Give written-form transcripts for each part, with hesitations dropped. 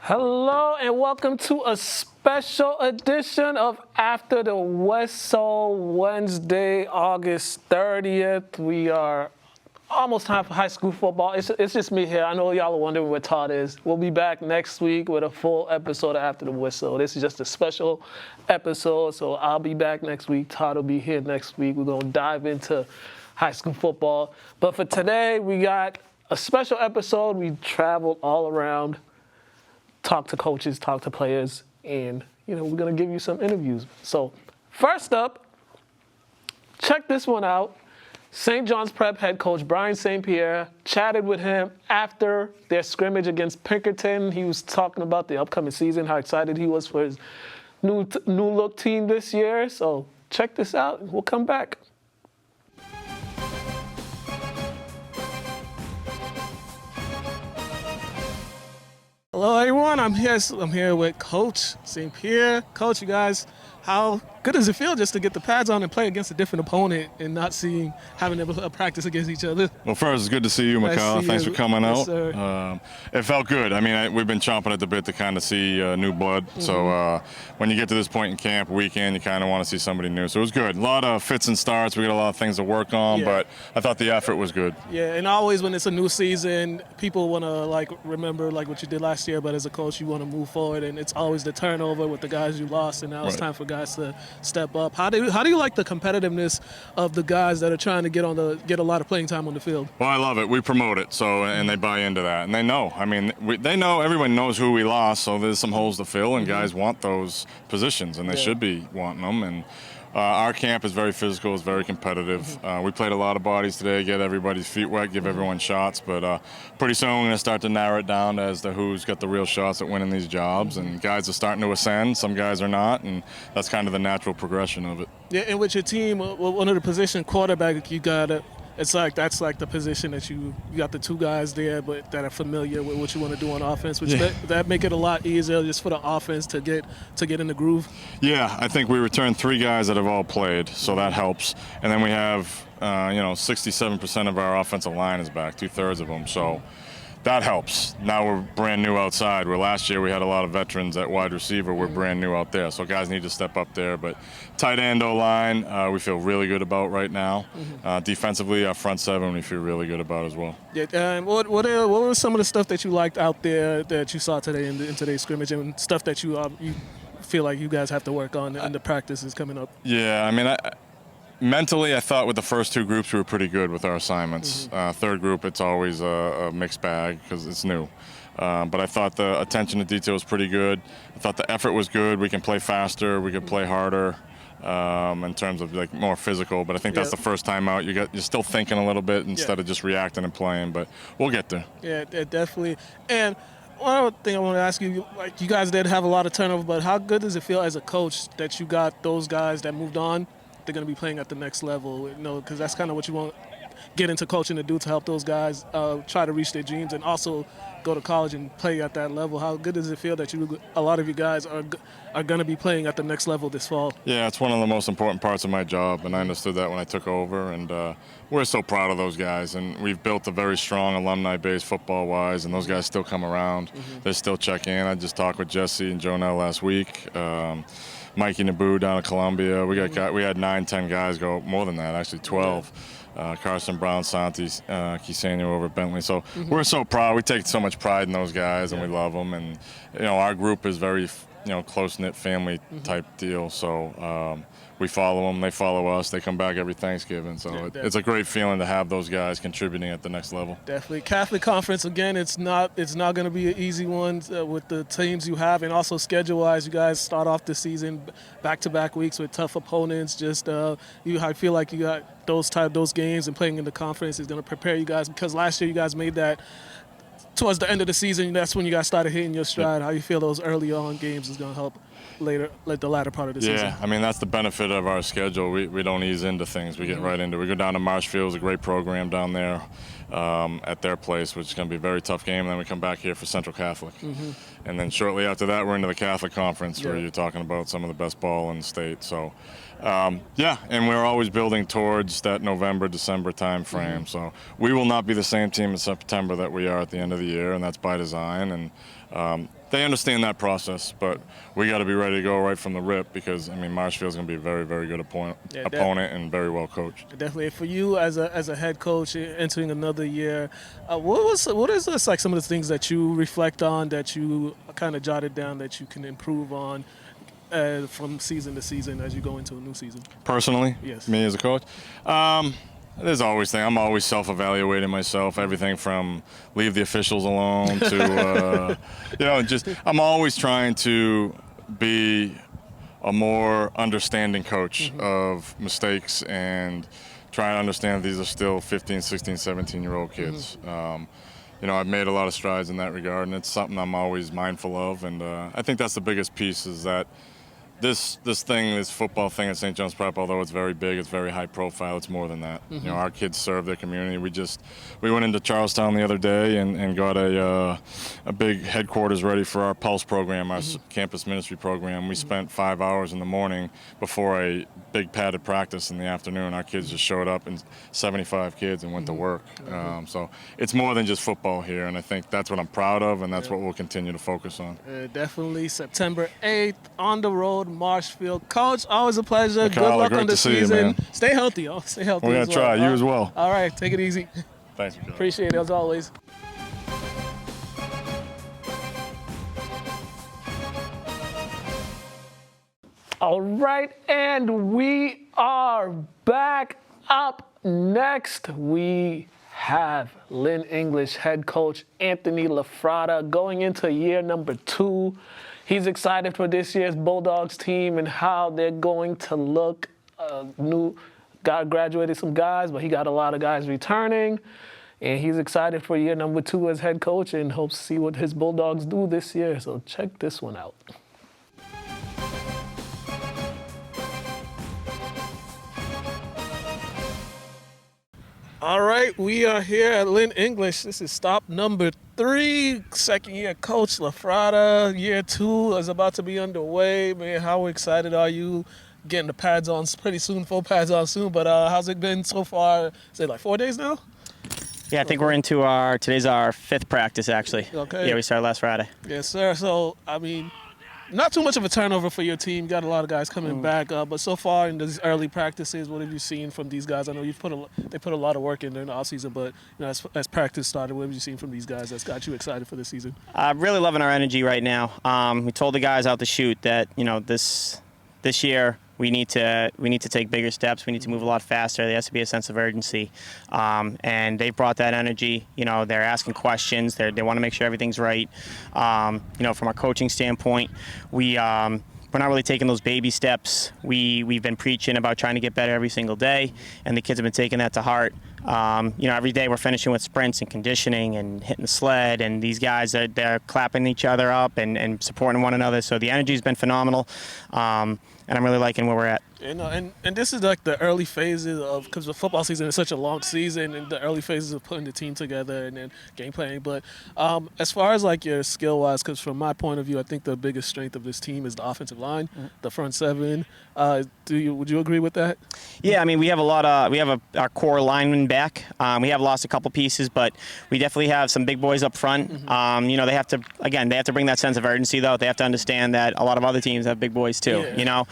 Hello and welcome to a special edition of After the Whistle, Wednesday, August 30th. We are almost time for high school football. It's just me here. I know y'all are wondering where Todd is. We'll be back next week with a full episode of After the Whistle. This is just a special episode, so I'll be back next week. Todd will be here next week. We're going to dive into high school football. But for today, we got a special episode. We traveled all around. Talk to coaches, talk to players, and we're going to give you some interviews. So first up, check this one out. St. John's Prep head coach Brian St. Pierre chatted with him after their scrimmage against Pinkerton. He was talking about the upcoming season, how excited he was for his new look team this year. So check this out, and we'll come back. Hello, everyone. I'm here with Coach St. Pierre. Coach, you guys, how good does it feel just to get the pads on and play against a different opponent and not having to practice against each other? Well, first, it's good to see you, Mukala. Thanks for coming out. Sir. It felt good. I mean, we've been chomping at the bit to kind of see new blood. Mm-hmm. So when you get to this point in camp, weekend, you kind of want to see somebody new. So it was good. A lot of fits and starts. We got a lot of things to work on, but I thought the effort was good. Yeah, and always when it's a new season, people want to remember what you did last year, but as a coach, you want to move forward, and it's always the turnover with the guys you lost, and now it's time for guys to step up. How do you like the competitiveness of the guys that are trying to get a lot of playing time on the field? Well, I love it. We promote it, and they buy into that, and they know. I mean, they know. Everyone knows who we lost, so there's some holes to fill, and guys want those positions, and they should be wanting them. And our camp is very physical, it's very competitive. We played a lot of bodies today, get everybody's feet wet, give everyone shots, but pretty soon we're going to start to narrow it down as to who's got the real shots at winning these jobs, and guys are starting to ascend, some guys are not, and that's kind of the natural progression of it. Yeah, and with your team, one of the position quarterback, you got that's the position that you got the two guys there, but that are familiar with what you want to do on offense, which that make it a lot easier just for the offense to get in the groove. Yeah, I think we returned three guys that have all played, so that helps. And then we have 67% of our offensive line is back, 2/3 of them. So that helps. Now we're brand new outside, where last year we had a lot of veterans at wide receiver. We're brand new out there, so guys need to step up there. But tight end, O-line, we feel really good about right now. Defensively, our front seven we feel really good about as well. Yeah. What was some of the stuff that you liked out there that you saw today in today's scrimmage, and stuff that you feel like you guys have to work on in the practices coming up? Yeah, I mean, mentally, I thought with the first two groups we were pretty good with our assignments. Third group, it's always a mixed bag because it's new. But I thought the attention to detail was pretty good. I thought the effort was good. We can play faster. We can play harder in terms of more physical. But I think that's the first time out. You're still thinking a little bit instead of just reacting and playing. But we'll get there. Yeah, definitely. And one other thing I want to ask you, you guys did have a lot of turnover, but how good does it feel as a coach that you got those guys that moved on? They're going to be playing at the next level, because that's kind of what you want get into coaching to do, to help those guys try to reach their dreams and also go to college and play at that level. How good does it feel that a lot of you guys are going to be playing at the next level this fall? Yeah, it's one of the most important parts of my job, and I understood that when I took over, and we're so proud of those guys, and we've built a very strong alumni base football-wise, and those guys still come around. They still check in. I just talked with Jesse and Jonelle last week. Mikey Naboo down at Columbia. We had 9-10 guys go, more than that, actually 12. Carson Brown, Santi, Kisenu over at Bentley. So we're so proud. We take so much pride in those guys, and we love them. And our group is very close-knit family type deal. So we follow them, they follow us, they come back every Thanksgiving. So it's a great feeling to have those guys contributing at the next level. Definitely. Catholic Conference, again, it's not going to be an easy one with the teams you have, and also schedule-wise, you guys start off the season back-to-back weeks with tough opponents. I feel like you got those games, and playing in the conference is going to prepare you guys, because last year you guys made that towards the end of the season. That's when you guys started hitting your stride. How you feel those early on games is going to help the latter part of the season? Yeah, I mean, that's the benefit of our schedule. We don't ease into things. We get right into it. We go down to Marshfield. It's a great program down there at their place, which is going to be a very tough game. And then we come back here for Central Catholic. And then shortly after that, we're into the Catholic Conference, where you're talking about some of the best ball in the state. So Yeah, and we're always building towards that November, December time frame. So we will not be the same team in September that we are at the end of the year, and that's by design. And they understand that process, but we got to be ready to go right from the rip because, I mean, Marshfield's going to be a very, very good opponent and very well coached. Definitely. For you as a head coach entering another year, what is this, like some of the things that you reflect on, that you kind of jotted down, that you can improve on from season to season as you go into a new season? Personally, yes, me as a coach, there's always things. I'm always self-evaluating myself. Everything from leave the officials alone to, just I'm always trying to be a more understanding coach of mistakes and trying to understand these are still 15, 16, 17-year-old kids. I've made a lot of strides in that regard, and it's something I'm always mindful of. And I think that's the biggest piece is that this football thing at St. John's Prep, although it's very big, it's very high profile, it's more than that. Our kids serve their community. We went into Charlestown the other day and got a big headquarters ready for our Pulse program, our campus ministry program. We spent 5 hours in the morning before a big padded practice in the afternoon. Our kids just showed up, and 75 kids, and went to work. So it's more than just football here, and I think that's what I'm proud of, and that's what we'll continue to focus on. Definitely. September 8th on the road, Marshfield. Coach, always a pleasure. Mukala, good luck great on the to see season. you, man. Stay healthy. Stay healthy. We're going to try. You as well. All right. Take it easy. Thanks, Mukala. Appreciate it as always. All right, and we are back. Up next, we have Lynn English head coach Anthony LaFrada going into year number 2. He's excited for this year's Bulldogs team and how they're going to look. Graduated some guys, but he got a lot of guys returning. And he's excited for year number 2 as head coach and hopes to see what his Bulldogs do this year. So check this one out. All right, we are here at Lynn English. This is stop number 3. Second year coach LaFrada. Year 2 is about to be underway. Man, how excited are you? Getting the pads on pretty soon, full pads on soon. But how's it been so far? Is it like 4 days now? Yeah, I think we're into today's our 5th practice, actually. Okay. Yeah, we started last Friday. Yes, sir. So, I mean, not too much of a turnover for your team. Got a lot of guys coming back. But so far in these early practices, what have you seen from these guys? I know they put a lot of work in during the offseason, but as practice started, what have you seen from these guys that's got you excited for the season? Really loving our energy right now. We told the guys out the chute that this year we need to take bigger steps. We need to move a lot faster. There has to be a sense of urgency, and they brought that energy. They're asking questions. They want to make sure everything's right. From our coaching standpoint, we're not really taking those baby steps. We've been preaching about trying to get better every single day, and the kids have been taking that to heart. Every day we're finishing with sprints and conditioning and hitting the sled, and these guys they're clapping each other up and supporting one another. So the energy's been phenomenal, and I'm really liking where we're at. And this is like the early phases of, because the football season is such a long season, and the early phases of putting the team together and then game planning. But as far as like your skill wise, because from my point of view, I think the biggest strength of this team is the offensive line, the front seven. Would you agree with that? Yeah, I mean we have our core linemen back. We have lost a couple pieces, but we definitely have some big boys up front. They have to bring that sense of urgency though. They have to understand that a lot of other teams have big boys too. Yeah.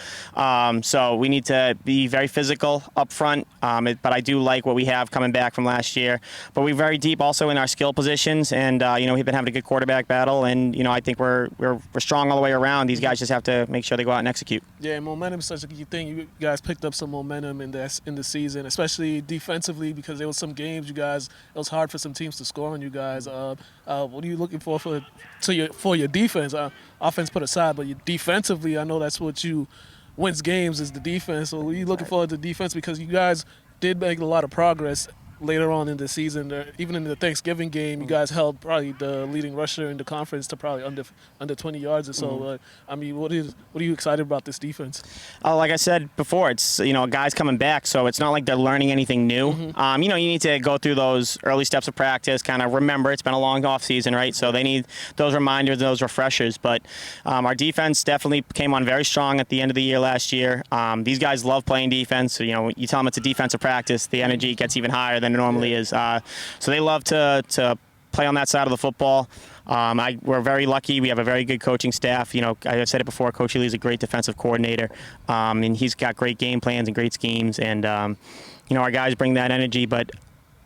So we need to be very physical up front, but I do like what we have coming back from last year. But we're very deep also in our skill positions, and we've been having a good quarterback battle, and I think we're strong all the way around. These guys just have to make sure they go out and execute. Yeah, momentum is such a key thing. You guys picked up some momentum in the season, especially defensively, because there was some games it was hard for some teams to score on you guys. What are you looking for your defense? Offense put aside, but defensively, I know that's what wins games is the defense. So what are you looking for the defense, because you guys did make a lot of progress later on in the season, even in the Thanksgiving game, you guys held probably the leading rusher in the conference to probably under 20 yards or so. I mean, what are you excited about this defense? Like I said before, it's guys coming back, so it's not like they're learning anything new. You need to go through those early steps of practice, kind of remember it's been a long off season, right? So they need those reminders, those refreshers. But our defense definitely came on very strong at the end of the year last year. These guys love playing defense. So, you tell them it's a defensive practice, the energy gets even higher than it normally is. So they love to play on that side of the football. We're very lucky. We have a very good coaching staff. I said it before, Coach Ely is a great defensive coordinator, and he's got great game plans and great schemes. And, our guys bring that energy. But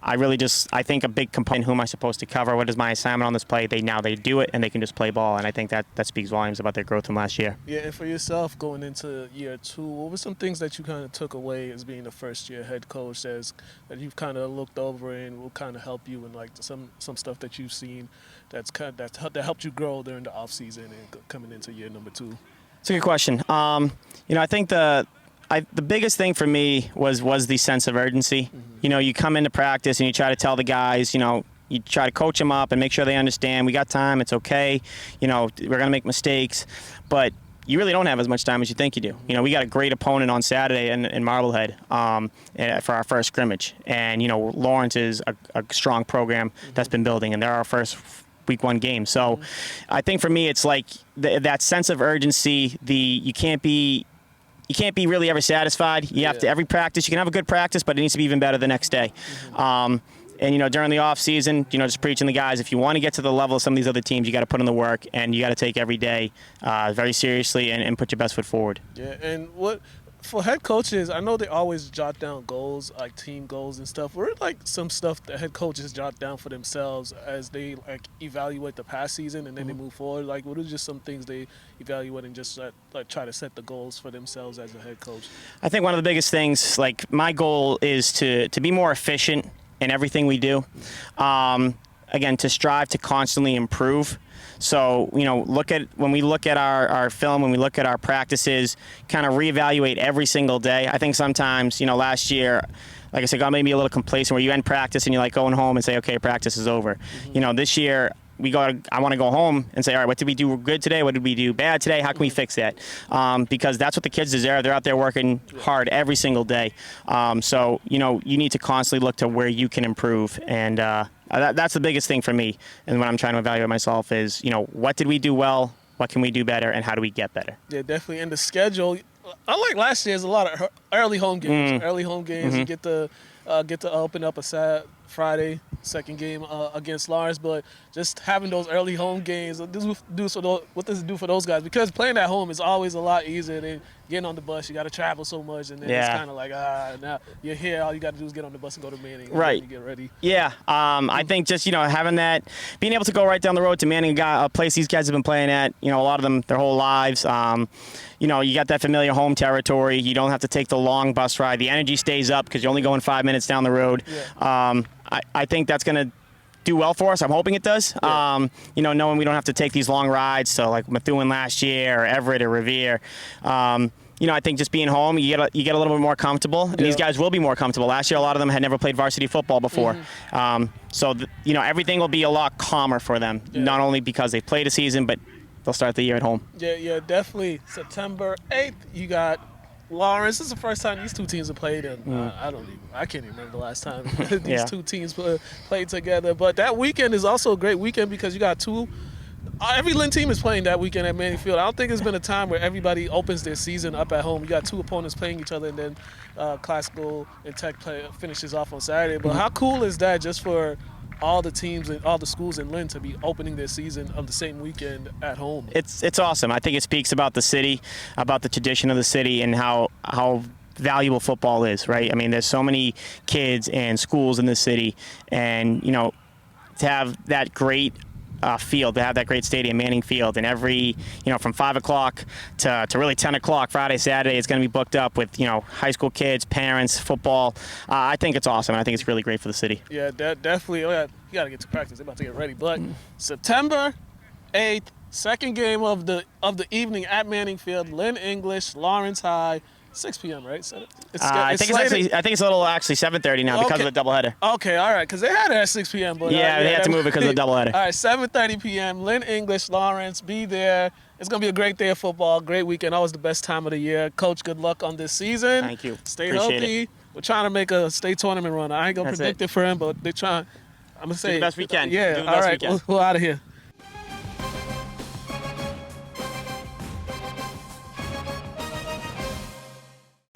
I think a big component, who am I supposed to cover? What is my assignment on this play? They do it, and they can just play ball. And I think that speaks volumes about their growth from last year. Yeah, and for yourself going into year 2, what were some things that you kind of took away as being the first-year head coach that you've kind of looked over and will kind of help you in like some stuff that you've seen that helped you grow during the off season and coming into year number 2? It's a good question. I think the biggest thing for me was the sense of urgency. You come into practice and you try to tell the guys, you try to coach them up and make sure they understand we got time, it's okay, we're going to make mistakes, but you really don't have as much time as you think you do. We got a great opponent on Saturday in Marblehead for our first scrimmage, and Lawrence is a strong program that's been building, and they're our first week 1 game. So I think for me it's like that sense of urgency. You can't be really ever satisfied. You have to, every practice, you can have a good practice, but it needs to be even better the next day. And, during the off season, just preaching the guys, if you want to get to the level of some of these other teams, you got to put in the work, and you got to take every day very seriously and put your best foot forward. Yeah, and for head coaches, I know they always jot down goals, like team goals and stuff. What are like some stuff that head coaches jot down for themselves as they like evaluate the past season and then they move forward? Like, what are just some things they evaluate and just like try to set the goals for themselves as a head coach? I think one of the biggest things, like my goal is to be more efficient in everything we do. Again, to strive to constantly improve. So, when we look at our film, when we look at our practices, kind of reevaluate every single day. I think sometimes, last year, like I said, got maybe a little complacent where you end practice and you're like going home and say, okay, practice is over. This year, I want to go home and say, all right, what did we do good today? What did we do bad today? How can we fix that? Because that's what the kids deserve. They're out there working hard every single day. So, you need to constantly look to where you can improve. And that's the biggest thing for me. And when I'm trying to evaluate myself is, what did we do well? What can we do better? And how do we get better? Yeah, definitely. And the schedule, unlike last year, there's a lot of early home games. You get to open up a Friday second game against Lawrence, but just having those early home games, what does it do for those guys? Because playing at home is always a lot easier than getting on the bus. You got to travel so much, and then it's kind of like, now you're here, all you got to do is get on the bus and go to Manning and get ready. Yeah, I think just, having that, being able to go right down the road to Manning, a place these guys have been playing at, a lot of them their whole lives. You got that familiar home territory. You don't have to take the long bus ride. The energy stays up because you're only going 5 minutes down the road. Yeah. I think that's going to do well for us. I'm hoping it does. Yeah. Knowing we don't have to take these long rides, so like Methuen last year or Everett or Revere. I think just being home, you get a little bit more comfortable. And these guys will be more comfortable. Last year, a lot of them had never played varsity football before. So everything will be a lot calmer for them, not only because they played a season, but they'll start the year at home. Yeah, definitely. September 8th, you got Lawrence. This is the first time these two teams have played, and I can't even remember the last time these two teams played together. But that weekend is also a great weekend because you got every Lynn team is playing that weekend at Manning Field. I don't think there's been a time where everybody opens their season up at home. You got 2 opponents playing each other, and then Classical and Tech finishes off on Saturday. But how cool is that just for all the teams and all the schools in Lynn to be opening their season of the same weekend at home? It's awesome. I think it speaks about the city, about the tradition of the city, and how valuable football is, right? I mean, there's so many kids and schools in the city, and to have that great field, to have that great stadium, Manning Field, and every, from 5 o'clock to really 10 o'clock Friday, Saturday, it's going to be booked up with, high school kids, parents, football. I think it's awesome. I think it's really great for the city. Yeah, definitely. Oh, yeah, you got to get to practice. They're about to get ready. But September 8th, second game of the evening at Manning Field, Lynn English, Lawrence High. 6 p.m. Right? So I think it's a little actually 7:30 now because of the doubleheader. Okay, all right, because they had it at 6 p.m. But Yeah, they had to move it because of the doubleheader. All right, 7:30 p.m. Lynn, English, Lawrence, be there. It's gonna be a great day of football, great weekend. Always the best time of the year. Coach, good luck on this season. Thank you. Stay Appreciate healthy. it. We're trying to make a state tournament run. I ain't gonna predict it for him, but they're trying. I'm gonna say Do the best we can. Yeah, Do the all best right, we can. we're out of here.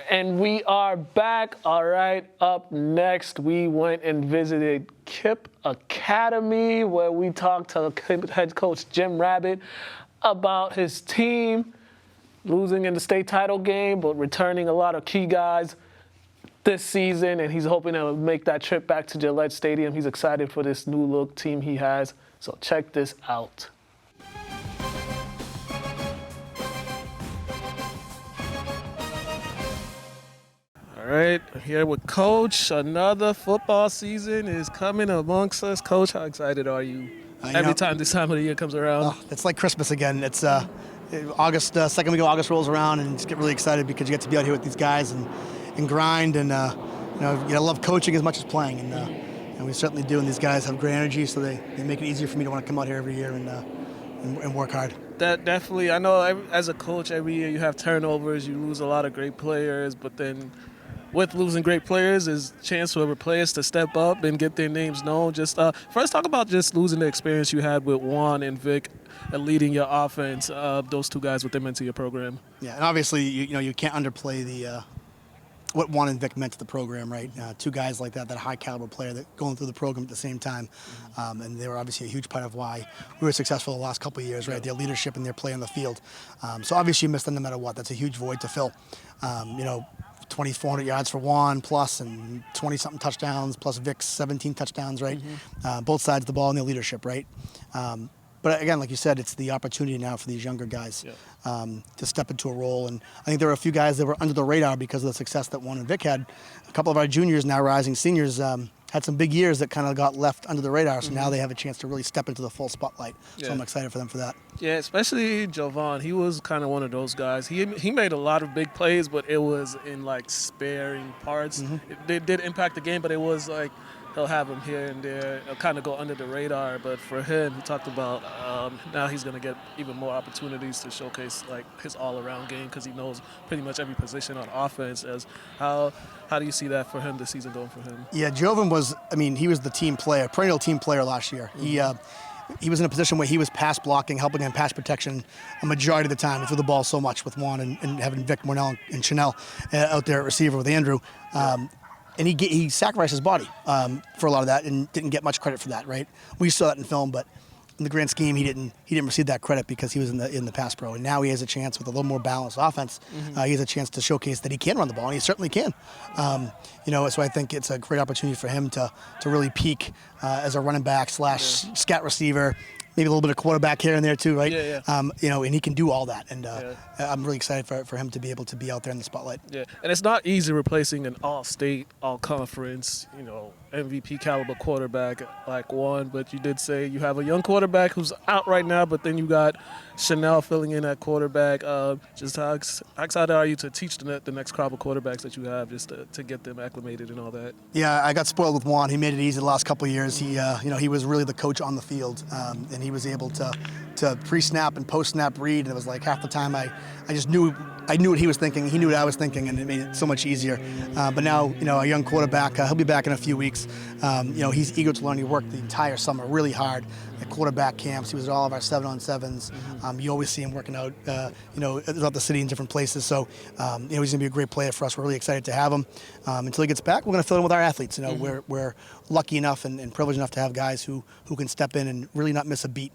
And we are back. All right, up next, we went and visited KIPP Academy, where we talked to head coach Jim Rabbit about his team losing in the state title game, but returning a lot of key guys this season, and he's hoping to make that trip back to Gillette Stadium. He's excited for this new look team he has. So check this out. All right, here with Coach. Another football season is coming amongst us. Coach, how excited are you every time this time of the year comes around? Oh, it's like Christmas again. It's August, second week of August rolls around, and just get really excited because you get to be out here with these guys and grind, and you love coaching as much as playing, and we certainly do. And these guys have great energy, so they make it easier for me to want to come out here every year and work hard. That definitely. I know as a coach, every year you have turnovers, you lose a lot of great players, but then with losing great players is a chance for players to step up and get their names known. Just first talk about just losing the experience you had with Juan and Vic and leading your offense. Those two guys with them into your program. Yeah, and obviously you can't underplay the what Juan and Vic meant to the program, right? Two guys like that high caliber player that going through the program at the same time, and they were obviously a huge part of why we were successful the last couple of years, right? Their leadership and their play on the field. So obviously you miss them no matter what. That's a huge void to fill. 2,400 yards for Juan plus and 20-something touchdowns plus Vic's 17 touchdowns, right? Both sides of the ball and their leadership, right? But again, like you said, it's the opportunity now for these younger guys to step into a role. And I think there were a few guys that were under the radar because of the success that Juan and Vic had. A couple of our juniors, now rising seniors, had some big years that kind of got left under the radar. So now they have a chance to really step into the full spotlight. So I'm excited for them for that. Yeah, especially Jovan. He was kind of one of those guys. He made a lot of big plays, but it was in like sparing parts. It did impact the game, but it was like he'll have him here and there. It'll kind of go under the radar. But for him, he talked about now he's going to get even more opportunities to showcase like his all-around game because he knows pretty much every position on offense. How do you see that for him this season going for him? Yeah, Jovan he was the team player, perennial team player last year. He was in a position where he was pass blocking, helping in pass protection a majority of the time. He threw the ball so much with Juan and having Vic Mornell and Chanel out there at receiver with Andrew. And he sacrificed his body for a lot of that and didn't get much credit for that, right? We saw that in film, but in the grand scheme, he didn't receive that credit because he was in the pass pro. And now he has a chance with a little more balanced offense. He has a chance to showcase that he can run the ball, and he certainly can. So I think it's a great opportunity for him to really peak as a running back / scat receiver. Maybe a little bit of quarterback here and there too, right? And he can do all that, and I'm really excited for him to be able to be out there in the spotlight. Yeah, and it's not easy replacing an all-state, all-conference, MVP caliber quarterback like Juan. But you did say you have a young quarterback who's out right now, but then you got Chanel filling in at quarterback. Just how excited are you to teach the next crop of quarterbacks that you have, just to get them acclimated and all that? Yeah, I got spoiled with Juan. He made it easy the last couple of years. He was really the coach on the field, and he was able to pre-snap and post-snap read. And it was like half the time I just knew what he was thinking. He knew what I was thinking, and it made it so much easier. But now, a young quarterback, he'll be back in a few weeks. He's eager to learn. He worked the entire summer really hard at quarterback camps. He was at all of our 7-on-7s. You always see him working out, throughout the city in different places. So, he's going to be a great player for us. We're really excited to have him. Until he gets back, we're going to fill in with our athletes. We're lucky enough and privileged enough to have guys who can step in and really not miss a beat.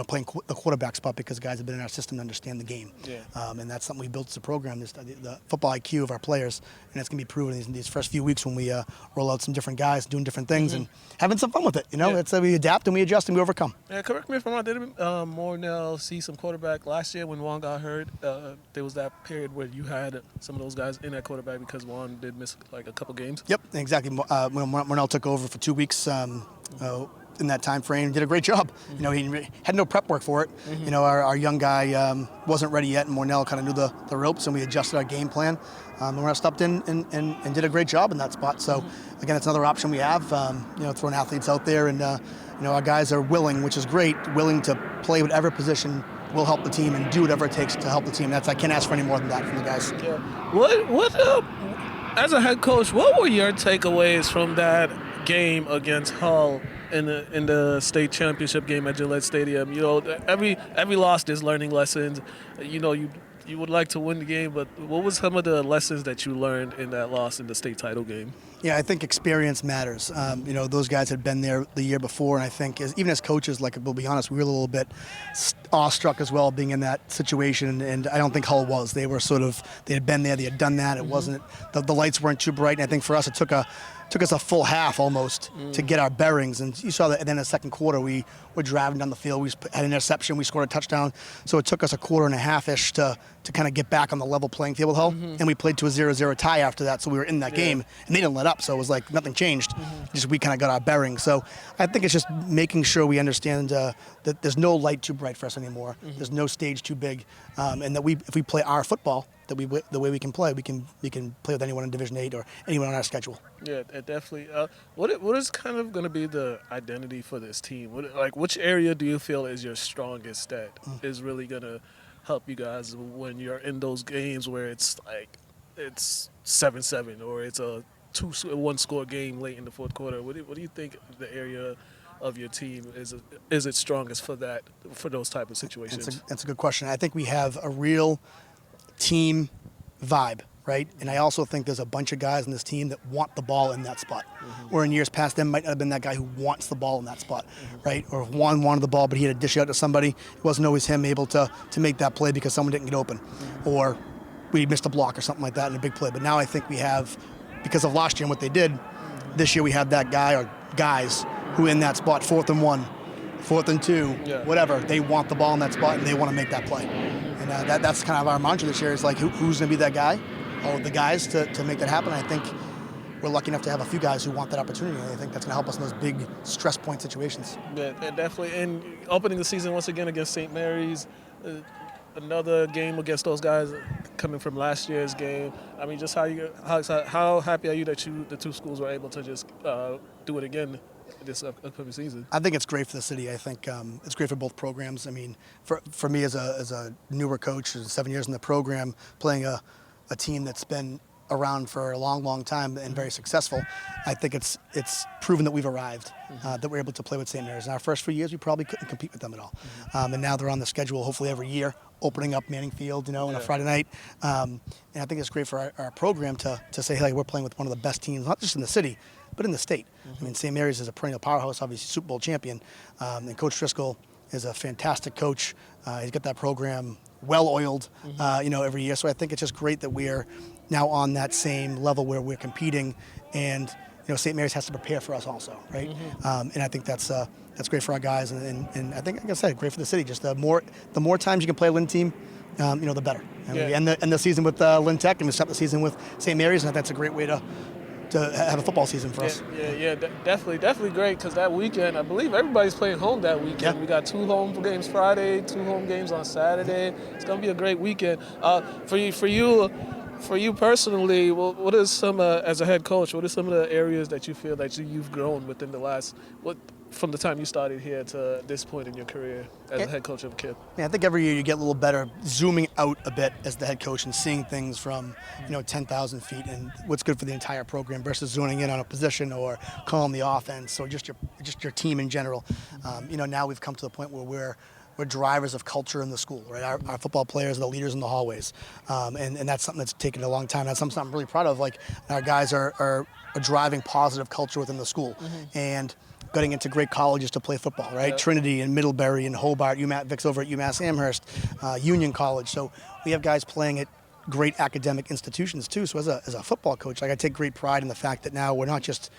Playing the quarterback spot because guys have been in our system to understand the game. And that's something we built as a program, the football IQ of our players, and that's going to be proven in these first few weeks when we roll out some different guys doing different things and having some fun with it. It's we adapt and we adjust and we overcome. Yeah, correct me if I'm wrong. Didn't Mornell see some quarterback last year when Juan got hurt? There was that period where you had some of those guys in that quarterback because Juan did miss like a couple games. Yep, exactly. When Mornell took over for 2 weeks, in that time frame. Did a great job. You know, he had no prep work for it. You know, our young guy wasn't ready yet, and Mornell kind of knew the ropes, and we adjusted our game plan. And Mornell stepped in and did a great job in that spot. So again, it's another option we have. You know, throwing athletes out there, and you know, our guys are willing, which is great, willing to play whatever position will help the team and do whatever it takes to help the team. I can't ask for any more than that from the guys. Yeah. What as a head coach, what were your takeaways from that game against Hull in the state championship game at Gillette Stadium? You know, every loss there's learning lessons. You know, you would like to win the game, but what was some of the lessons that you learned in that loss in the state title game? Yeah, I think experience matters. You know, those guys had been there the year before, and I think even as coaches, like, we'll be honest, we were a little bit awestruck as well being in that situation, and I don't think Hull was. They were they had been there, they had done that. It wasn't, the lights weren't too bright, and I think for us it took us a full half almost to get our bearings. And you saw that then in the second quarter, we were driving down the field. We had an interception. We scored a touchdown. So it took us a quarter and a half-ish to kind of get back on the level playing field with Hull. And we played to a 0-0 tie after that. So we were in that game. And they didn't let up. So it was like nothing changed. Just we kind of got our bearings. So I think it's just making sure we understand that there's no light too bright for us anymore. There's no stage too big. And that if we play our football, the way we can play, we can play with anyone in Division 8 or anyone on our schedule. Yeah, definitely. What is kind of going to be the identity for this team? Which area do you feel is your strongest that is really going to help you guys when you're in those games where it's 7-7 or it's a 1-score game late in the fourth quarter? What do you think the area of your team is its strongest for those type of situations? That's a good question. I think we have a real team vibe, right? And I also think there's a bunch of guys in this team that want the ball in that spot. Where in years past, them might not have been that guy who wants the ball in that spot, right? Or if Juan wanted the ball, but he had to dish it out to somebody. It wasn't always him able to make that play because someone didn't get open. Or we missed a block or something like that in a big play. But now I think we have, because of last year and what they did, this year we have that guy or guys who in that spot, 4th and 1, 4th and 2, whatever, they want the ball in that spot and they want to make that play. And that's kind of our mantra this year is like, who's going to be that guy? Or the guys to make that happen. I think we're lucky enough to have a few guys who want that opportunity. And I think that's going to help us in those big stress point situations. Yeah, definitely. And opening the season once again against St. Mary's, another game against those guys coming from last year's game. I mean, just how happy are you that the two schools were able to just do it again this upcoming season? I think it's great for the city. I think it's great for both programs. I mean, for me as a newer coach, 7 years in the program, playing a team that's been around for a long, long time and very successful, I think it's proven that we've arrived, that we're able to play with St. Mary's. In our first few years, we probably couldn't compete with them at all. And now they're on the schedule, hopefully every year, opening up Manning Field, on a Friday night. And I think it's great for our program to say, hey, we're playing with one of the best teams, not just in the city, but in the state. I mean, St. Mary's is a perennial powerhouse, obviously Super Bowl champion. And Coach Driscoll is a fantastic coach. He's got that program well-oiled, every year. So I think it's just great that we're now on that same level where we're competing, and St. Mary's has to prepare for us also, right? And I think that's great for our guys, and I think, like I said, great for the city. Just the more times you can play a Lynn team, the better. And we end the season with Lynn Tech, and we start the season with St. Mary's, and that's a great way to have a football season for us. Definitely great, because that weekend, I believe everybody's playing home that weekend. Yeah. We got 2 home games Friday, 2 home games on Saturday. It's going to be a great weekend. For you personally, what is some, as a head coach, what are some of the areas that you feel that you've grown within the last, from the time you started here to this point in your career as a head coach of a kid? Yeah, I think every year you get a little better zooming out a bit as the head coach and seeing things from 10,000 feet and what's good for the entire program versus zoning in on a position or calling the offense or just your team in general. Now we've come to the point where we're drivers of culture in the school, right? Our football players are the leaders in the hallways, and that's something that's taken a long time. That's something I'm really proud of. Like, our guys are driving positive culture within the school, and getting into great colleges to play football, right? Yeah. Trinity and Middlebury and Hobart, Vic's over at UMass Amherst, Union College. So we have guys playing at great academic institutions too. So as a football coach, I take great pride in the fact that now we're not just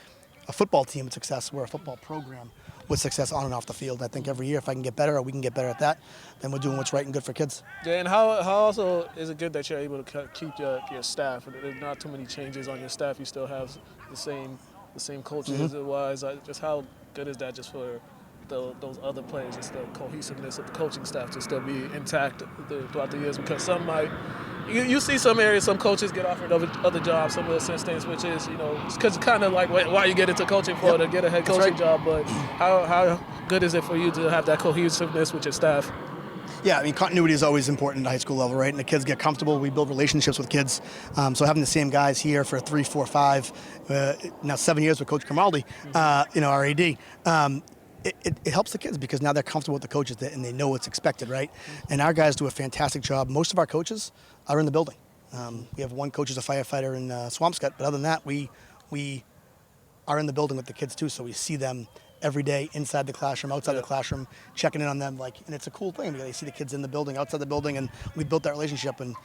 a football team with success, we're a football program with success on and off the field. I think every year, if I can get better or we can get better at that, then we're doing what's right and good for kids. Yeah, and how also is it good that you're able to keep your staff? There's not too many changes on your staff. You still have the same culture as it was. Just how good is that just for those other players, just the cohesiveness of the coaching staff to still be intact throughout the years? Because some might, you see some areas, some coaches get offered other jobs, some of the assistants, which is, because it's kind of like why you get into coaching for, to get a head coaching job. But how good is it for you to have that cohesiveness with your staff? Yeah, I mean, continuity is always important at high school level, right? And the kids get comfortable. We build relationships with kids. So having the same guys here for 3, 4, 5, now 7 years with Coach Grimaldi, our AD, it helps the kids because now they're comfortable with the coaches and they know what's expected, right? And our guys do a fantastic job. Most of our coaches are in the building. We have one coach who's a firefighter in Swampscott, but other than that, we are in the building with the kids too, so we see them every day inside the classroom, outside the classroom, checking in on them. And it's a cool thing because they see the kids in the building, outside the building, and we built that relationship. And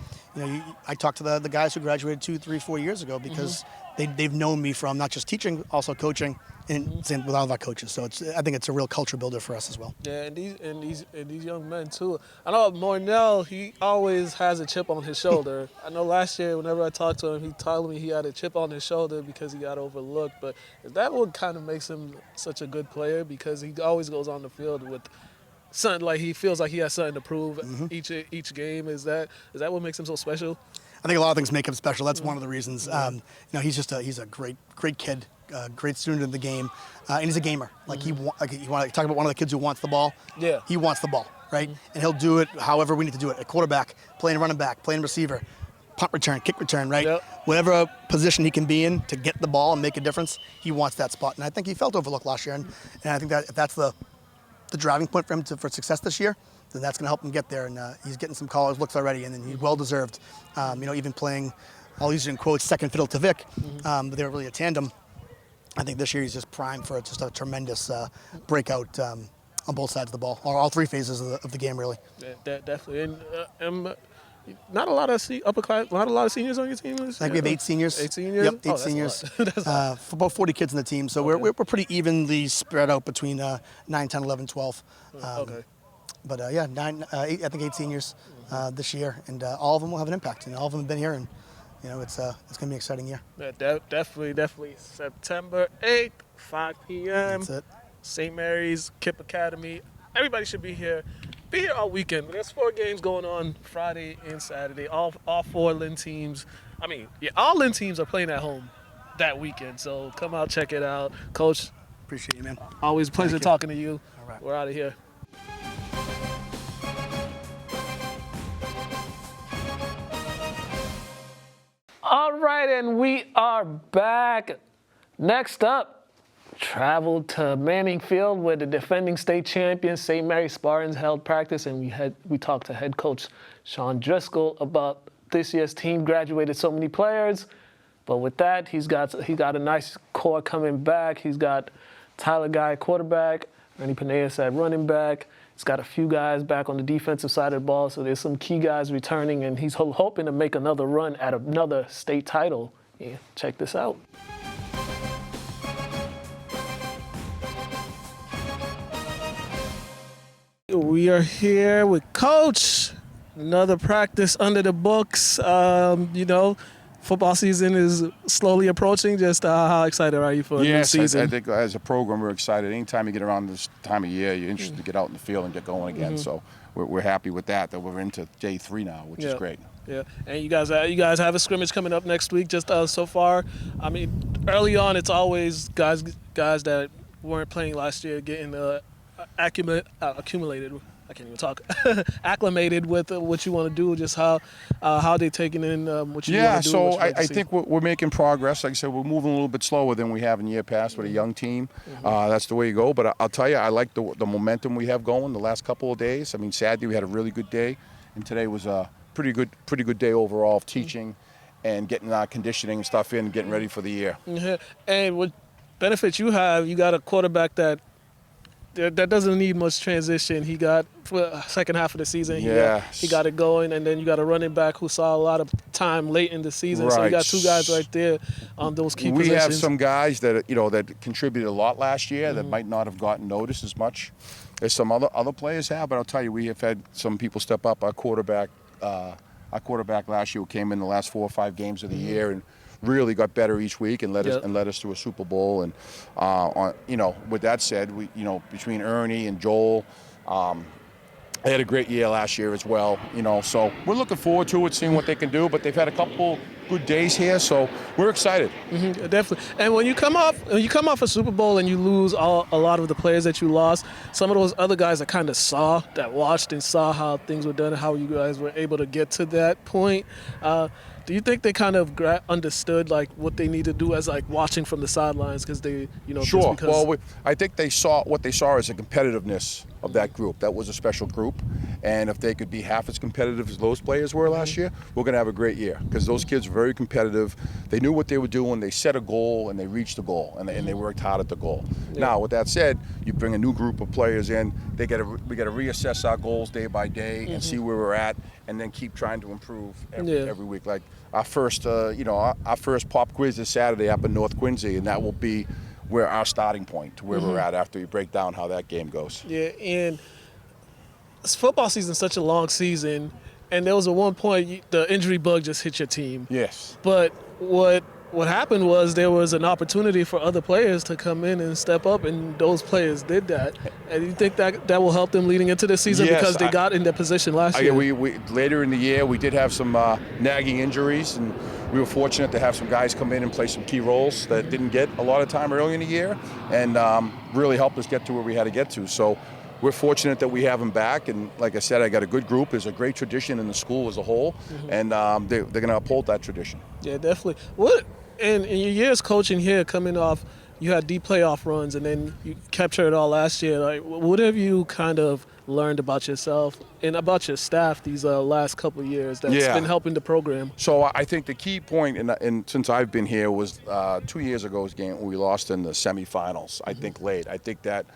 I talked to the guys who graduated 2, 3, 4 years ago because they've known me from not just teaching, also coaching, and same with all of our coaches. So I think it's a real culture builder for us as well. Yeah, and these young men too. I know Mornell, he always has a chip on his shoulder. I know last year, whenever I talked to him, he told me he had a chip on his shoulder because he got overlooked. But is that what kind of makes him such a good player? Because he always goes on the field with something like he feels like he has something to prove each game. Is that what makes him so special? I think a lot of things make him special. That's one of the reasons. He's a great kid, great student in the game, and he's a gamer. You want to talk about one of the kids who wants the ball. Yeah, he wants the ball, right? And he'll do it however we need to do it. A quarterback, playing running back, playing receiver, punt return, kick return, right? Yep. Whatever position he can be in to get the ball and make a difference, he wants that spot. And I think he felt overlooked last year, and I think that if that's the driving point for him for success this year, then that's going to help him get there. And he's getting some college looks already, and then he's well-deserved. Even playing, I'll use it in quotes, second fiddle to Vic, but they were really a tandem. I think this year he's just primed for just a tremendous breakout on both sides of the ball, or all 3 phases of the game, really. Yeah, definitely. And not a lot of not a lot of seniors on your team. I think we have 8 seniors. 8 seniors? Yep, 8 seniors. For about 40 kids in the team, so we're pretty evenly spread out between 9, 10, 11, 12. Okay. But 8, I think 8 seniors this year, and all of them will have an impact. All of them have been here, and it's going to be an exciting year. Yeah, definitely. September 8th, 5 p.m. That's it. St. Mary's KIPP Academy. Everybody should be here. Be here all weekend. There's 4 games going on Friday and Saturday. All 4 Lynn teams. All Lynn teams are playing at home that weekend. So come out, check it out, Coach. Appreciate you, man. Always a pleasure talking to you. All right. We're out of here. All right, and we are back. Next up, traveled to Manning Field where the defending state champions St. Mary Spartans held practice, and we talked to head coach Sean Driscoll about this year's team. Graduated so many players, but with that, he got a nice core coming back. He's got Tyler Guy, quarterback, Ernie Paneas at running back. He's got a few guys back on the defensive side of the ball, so there's some key guys returning, and he's hoping to make another run at another state title. Yeah, check this out. We are here with Coach. Another practice under the books. Football season is slowly approaching. Just how excited are you for the new season? I think as a program we're excited. Anytime you get around this time of year, you're interested to get out in the field and get going again. So we're happy with that we're into day 3 now, which is great. Yeah, and you guys have a scrimmage coming up next week. Just so far, early on it's always guys that weren't playing last year getting accumulated. I can't even talk. Acclimated with what you want to do, just how they taking in what you want to do. Yeah, so I think we're making progress. Like I said, we're moving a little bit slower than we have in year past with a young team. That's the way you go. But I'll tell you, I like the momentum we have going the last couple of days. Saturday we had a really good day, and today was a pretty good day overall of teaching and getting our conditioning and stuff in and getting ready for the year. And what benefits you have, you got a quarterback that doesn't need much transition. He got for the second half of the season. He got it going, and then you got a running back who saw a lot of time late in the season. Right. So you got 2 guys right there on those key positions. We have some guys that that contributed a lot last year that might not have gotten noticed as much as some other players have. But I'll tell you, we have had some people step up. Our quarterback last year came in the last 4 or 5 games of the year and really got better each week and led Yep. us to a Super Bowl. And with that said, we between Ernie and Joel. They had a great year last year as well, so we're looking forward to it, seeing what they can do. But they've had a couple good days here, so we're excited. Mm-hmm, definitely. And when you come off a Super Bowl and you lose a lot of the players that you lost, some of those other guys that watched and saw how things were done and how you guys were able to get to that point. Do you think they kind of understood like what they need to do as like watching from the sidelines because they, Sure. just because I think they saw as the competitiveness of that group. That was a special group, and if they could be half as competitive as those players were last year, we're going to have a great year because those kids were very competitive. They knew what they were doing. They set a goal and they reached the goal, and they worked hard at the goal. Yeah. Now, with that said, you bring a new group of players in. We got to reassess our goals day by day and see where we're at, and then keep trying to improve every week. Like our first, our first pop quiz is Saturday up in North Quincy, and that will be where our starting point to where we're at after you break down how that game goes. Yeah, and football season's such a long season, and there was at one point the injury bug just hit your team. Yes. But what happened was there was an opportunity for other players to come in and step up, and those players did that. And you think that will help them leading into this season Yes, because they got in their position last year? We later in the year we did have some nagging injuries, and we were fortunate to have some guys come in and play some key roles that didn't get a lot of time early in the year, and really helped us get to where we had to get to. So we're fortunate that we have them back, and like I said, I got a good group. There's a great tradition in the school as a whole, and they're going to uphold that tradition. Yeah, definitely. In your years coaching here, coming off, you had deep playoff runs, and then you captured it all last year. Like, what have you kind of learned about yourself and about your staff these last couple of years that's been helping the program? So I think the key point, in since I've been here, was 2 years ago's game when we lost in the semifinals. I think late. I think that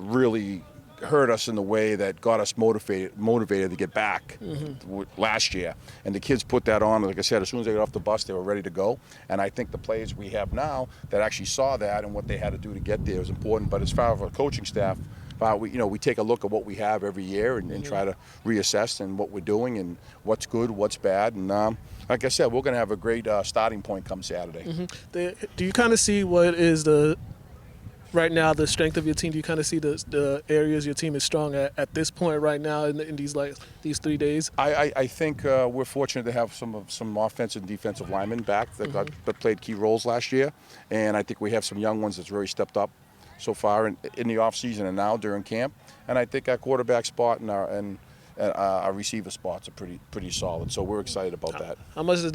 really hurt us in the way that got us motivated to get back last year. And the kids put that on. Like I said, as soon as they got off the bus, they were ready to go. And I think the players we have now that actually saw that and what they had to do to get there was important. But as far as our coaching staff, we take a look at what we have every year and try to reassess and what we're doing and what's good, what's bad. And like I said, we're going to have a great starting point come Saturday. Do you kind of see what is right now the strength of your team? Do you kind of see the areas your team is strong at this point right now in these 3 days? I think we're fortunate to have some offensive and defensive linemen back that played key roles last year, and I think we have some young ones that's really stepped up so far in the off season and now during camp. And I think our quarterback spot and our receiver spots are pretty solid. So we're excited about that. How much does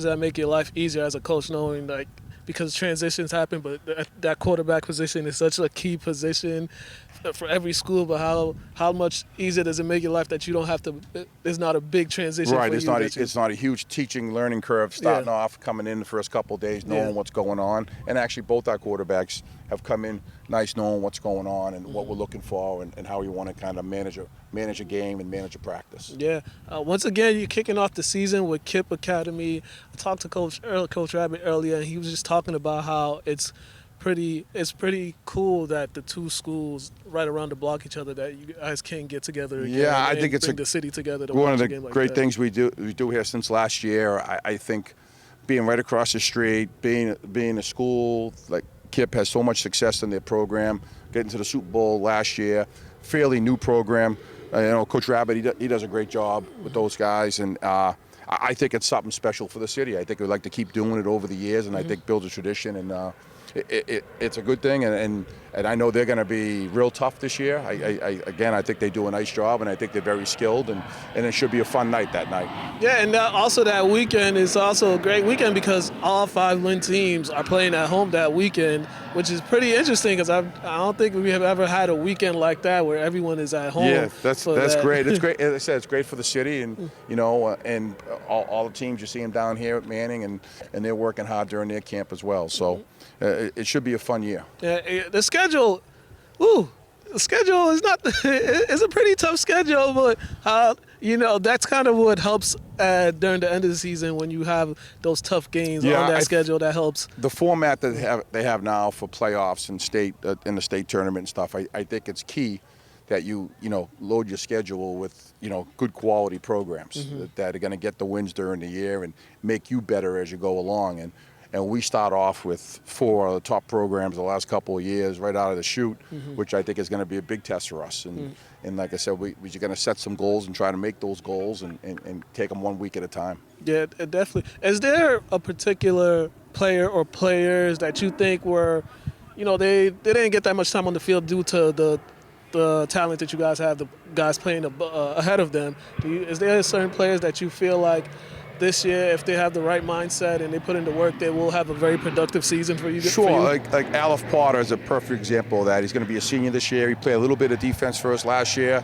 that make your life easier as a coach, knowing like, because transitions happen, but that quarterback position is such a key position for every school, but how much easier does it make your life that you don't have to, there's not a big transition right, for it's not a huge teaching learning curve starting off, coming in the first couple of days, knowing what's going on. And actually both our quarterbacks have come in nice knowing what's going on and what we're looking for and how we want to kind of manage a game and manage a practice. Yeah. Once again, you're kicking off the season with KIPP Academy. I talked to Coach Rabbit earlier, and he was just talking about how it's pretty cool that the two schools right around the block each other, that you guys can get together again. Yeah, I think it's bring the city together to one watch of a the game like great that. things we do here since last year. I think being right across the street, being a school like KIPP has so much success in their program, getting to the Super Bowl last year, fairly new program. Coach Rabbit, he does a great job with those guys, and I think it's something special for the city. I think we'd like to keep doing it over the years, and I think build a tradition, and it's a good thing, and I know they're going to be real tough this year. I think they do a nice job, and I think they're very skilled, and it should be a fun night that night. Yeah, and also that weekend is also a great weekend because all 5 Lynn teams are playing at home that weekend, which is pretty interesting because I don't think we have ever had a weekend like that where everyone is at home. Yeah, that's great. It's great. As I said, it's great for the city, and and all the teams, you see them down here at Manning, and they're working hard during their camp as well. So it should be a fun year. Yeah, the schedule. The schedule is not. It's a pretty tough schedule, but that's kind of what helps during the end of the season when you have those tough games on that schedule. That helps. The format that they have now for playoffs and in the state tournament and stuff. I think it's key that you load your schedule with good quality programs that are going to get the wins during the year and make you better as you go along. And we start off with 4 of the top programs the last couple of years right out of the chute, which I think is going to be a big test for us. And like I said, we're going to set some goals and try to make those goals and take them 1 week at a time. Yeah, definitely. Is there a particular player or players that you think were, they didn't get that much time on the field due to the talent that you guys have, the guys playing ahead of them? Is there certain players that you feel like this year, if they have the right mindset and they put into work, they will have a very productive season for you? Sure, like Aleph Potter is a perfect example of that. He's going to be a senior this year. He played a little bit of defense for us last year.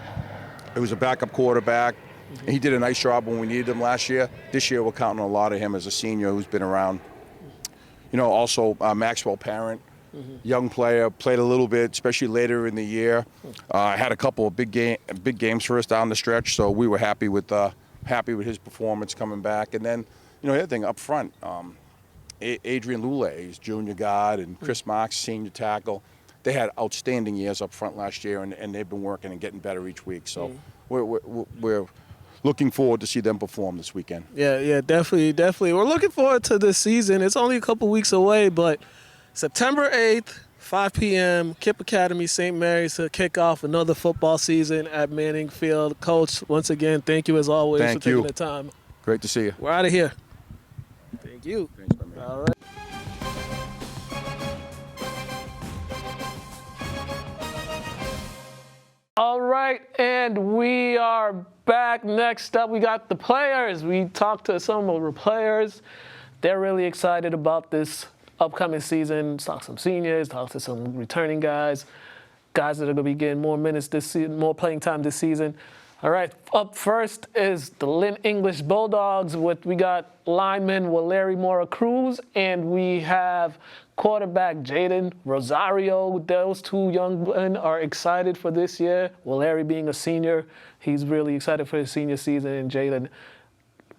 He was a backup quarterback. And he did a nice job when we needed him last year. This year, we're counting on a lot of him as a senior who's been around. Also Maxwell Parent, young player, played a little bit, especially later in the year. Had a couple of big games for us down the stretch, so we were happy with his performance coming back. And then, the other thing up front, Adrian Lule, he's junior guard, and Chris Marks, senior tackle. They had outstanding years up front last year, and they've been working and getting better each week. So we're looking forward to see them perform this weekend. Yeah, definitely. We're looking forward to this season. It's only a couple weeks away, but September 8th, 5 p.m., Kip Academy, St. Mary's, to kick off another football season at Manning Field. Coach, once again, thank you as always for taking the time. Great to see you. We're out of here. Thank you. Thanks, my man. All right. All right, and we are back. Next up, we got the players. We talked to some of the players. They're really excited about this upcoming season. Talk to some seniors, talk to some returning guys that are going to be getting more minutes this season, more playing time this season. All right, up first is the Lynn English Bulldogs. We got lineman Valeri Mora Cruz, and we have quarterback Jaden Rosario. Those two young men are excited for this year. Valeri being a senior, he's really excited for his senior season, and Jaden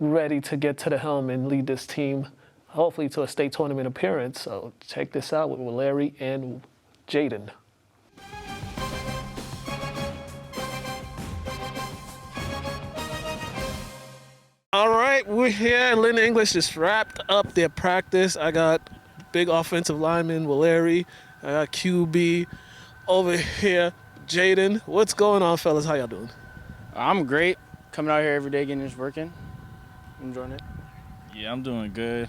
ready to get to the helm and lead this team, hopefully to a state tournament appearance. So check this out with Valeri and Jaden. All right, we're here. Lynn English just wrapped up their practice. I got big offensive lineman Valeri. I got QB over here, Jaden. What's going on, fellas? How y'all doing? I'm great. Coming out here every day, getting this working. I'm enjoying it. Yeah, I'm doing good.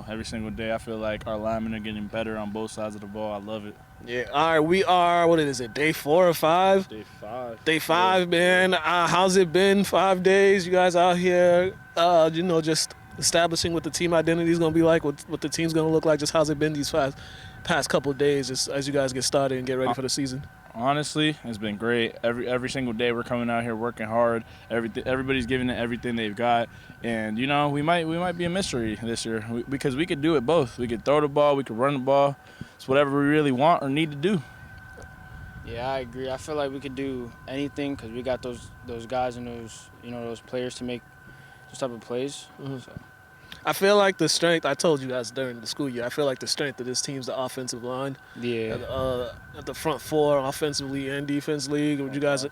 Every single day I feel like our linemen are getting better on both sides of the ball. I love it. Yeah, all right, we are, what is it, day 4 or 5? Day 5. Day 5, man. How's it been, 5 days? You guys out here, just establishing what the team identity is going to be like, what the team's going to look like. Just how's it been these past couple of days just as you guys get started and get ready for the season? Honestly, it's been great. Every single day we're coming out here working hard. Everybody's giving it everything they've got, and we might be a mystery this year because we could do it both. We could throw the ball, we could run the ball. It's whatever we really want or need to do. Yeah, I agree. I feel like we could do anything because we got those guys and those players to make those type of plays. Mm-hmm. So. I feel like the strength, I told you guys during the school year, I feel like the strength of this team's the offensive line. Yeah. At the front 4, offensively and defensively. Would you guys,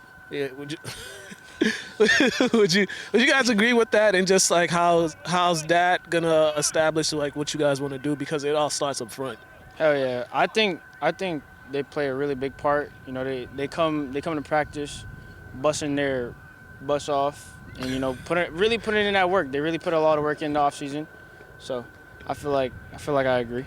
would you guys agree with that? And just like how's that gonna establish like what you guys want to do, because it all starts up front? Hell yeah. I think they play a really big part. They come to practice, busting their butts off. And really putting in that work. They really put a lot of work in the off season, so I feel like I agree.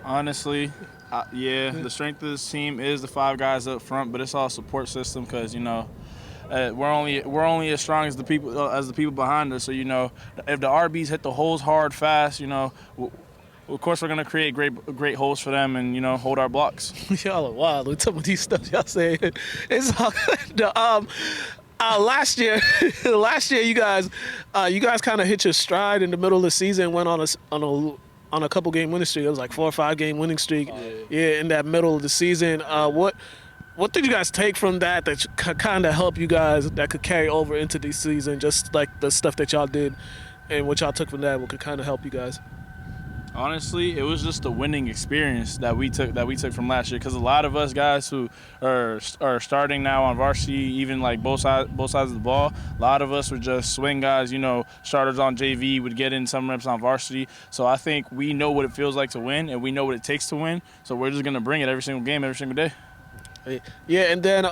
Honestly, the strength of this team is the 5 guys up front, but it's all support system because we're only as strong as the people behind us. So if the RBs hit the holes hard, fast, of course we're gonna create great holes for them and hold our blocks. Y'all are wild with some of these stuff y'all saying. It's all good. Last year, you guys kind of hit your stride in the middle of the season. Went on a couple game winning streak. It was like 4 or 5 game winning streak. Yeah, in that middle of the season. What did you guys take from that could kind of help you guys, that could carry over into this season? Just like the stuff that y'all did, and what y'all took from that, what could kind of help you guys? Honestly, it was just the winning experience that we took from last year. Because a lot of us guys who are starting now on varsity, even like both sides of the ball, a lot of us were just swing guys. You know, starters on JV would get in some reps on varsity. So I think we know what it feels like to win, and we know what it takes to win. So we're just gonna bring it every single game, every single day. Yeah, and then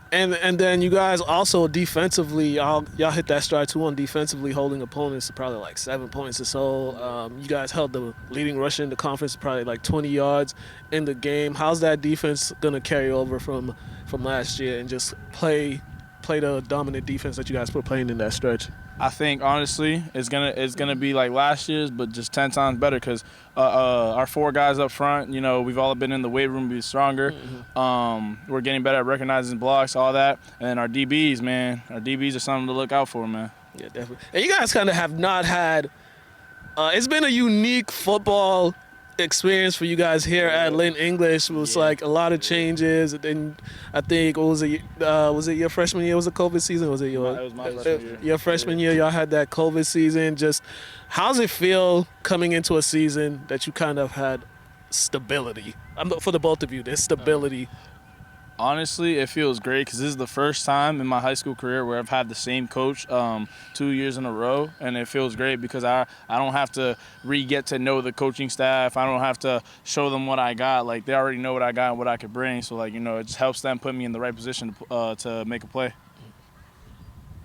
and then you guys also defensively, y'all hit that stride too on defensively, holding opponents to probably like 7 points or so. You guys held the leading rusher in the conference probably like 20 yards in the game. How's that defense gonna carry over from last year and just play the dominant defense that you guys were playing in that stretch? I think honestly, it's gonna be like last year's, but just 10 times better because our 4 guys up front, you know, we've all been in the weight room to be stronger. We're getting better at recognizing blocks, all that, and then our DBs, man, our DBs are something to look out for, man. Yeah, definitely. And you guys kind of have not had. It's been a unique football experience for you guys here at Lynn English. It was like a lot of changes. And I think was it your freshman year? Was it COVID season? Was it your? It was my freshman year. Your freshman year, y'all had that COVID season. Just how's it feel coming into a season that you kind of had stability? For the both of you, there's stability. Honestly, it feels great because this is the first time in my high school career where I've had the same coach 2 years in a row, and it feels great because I don't have to get to know the coaching staff. I don't have to show them what I got. Like, they already know what I got and what I could bring. So, like, you know, it just helps them put me in the right position to make a play.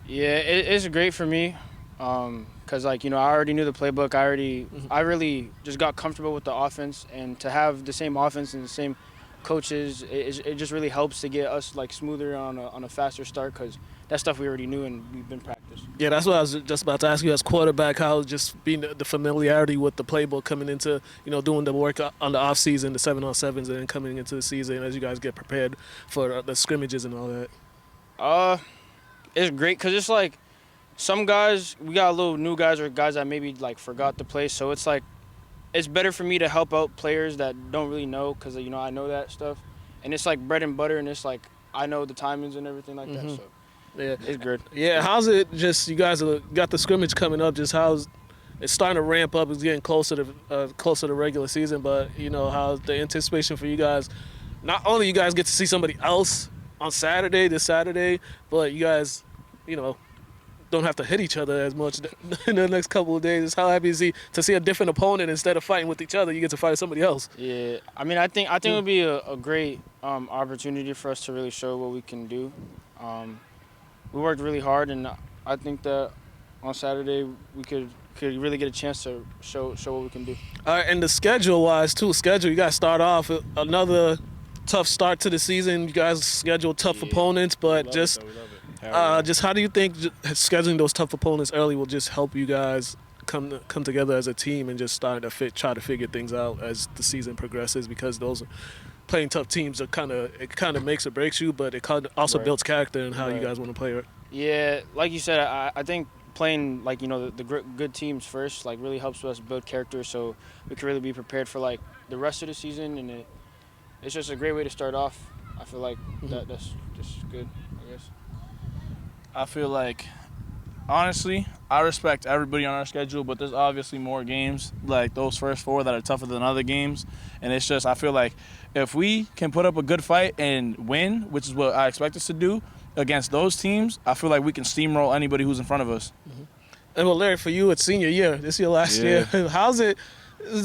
Yeah, it's great for me because, like, you know, I already knew the playbook. I really just got comfortable with the offense, and to have the same offense and the same coaches, it just really helps to get us like smoother on a faster start because that stuff we already knew and we've been practiced. Yeah, that's what I was just about to ask you as quarterback, how just being the familiarity with the playbook coming into, you know, doing the work on the off season, the 7-on-7s, and then coming into the season as you guys get prepared for the scrimmages and all that. It's great because it's like some guys, we got a little new guys or guys that maybe like forgot to play, so it's like it's better for me to help out players that don't really know because, you know, I know that stuff. And it's like bread and butter, and it's like I know the timings and everything like that. So Yeah, it's good. Yeah, how's it just, you guys got the scrimmage coming up, just how's it's starting to ramp up, it's getting closer to regular season, but, you know, how's the anticipation for you guys? Not only you guys get to see somebody else on this Saturday, but you guys, you know, don't have to hit each other as much in the next couple of days. It's how happy is he to see a different opponent instead of fighting with each other, you get to fight somebody else. Yeah, I mean, I think it would be a great opportunity for us to really show what we can do. We worked really hard, and I think that on Saturday we could really get a chance to show what we can do. All right, and the schedule-wise, too, you guys start off another tough start to the season. You guys schedule tough opponents, but just how do you think scheduling those tough opponents early will just help you guys come together as a team and just try to figure things out as the season progresses? Because those playing tough teams are kind of makes or breaks you, but it also builds character and how you guys want to play it. Yeah, like you said, I think playing like, you know, the good teams first like really helps us build character, so we can really be prepared for like the rest of the season, and it's just a great way to start off. I feel like that's just good, I guess. I feel like, honestly, I respect everybody on our schedule, but there's obviously more games, like those first 4 that are tougher than other games. And it's just, I feel like if we can put up a good fight and win, which is what I expect us to do against those teams, I feel like we can steamroll anybody who's in front of us. And well, Larry, for you, it's senior year. This is your last year. How's it?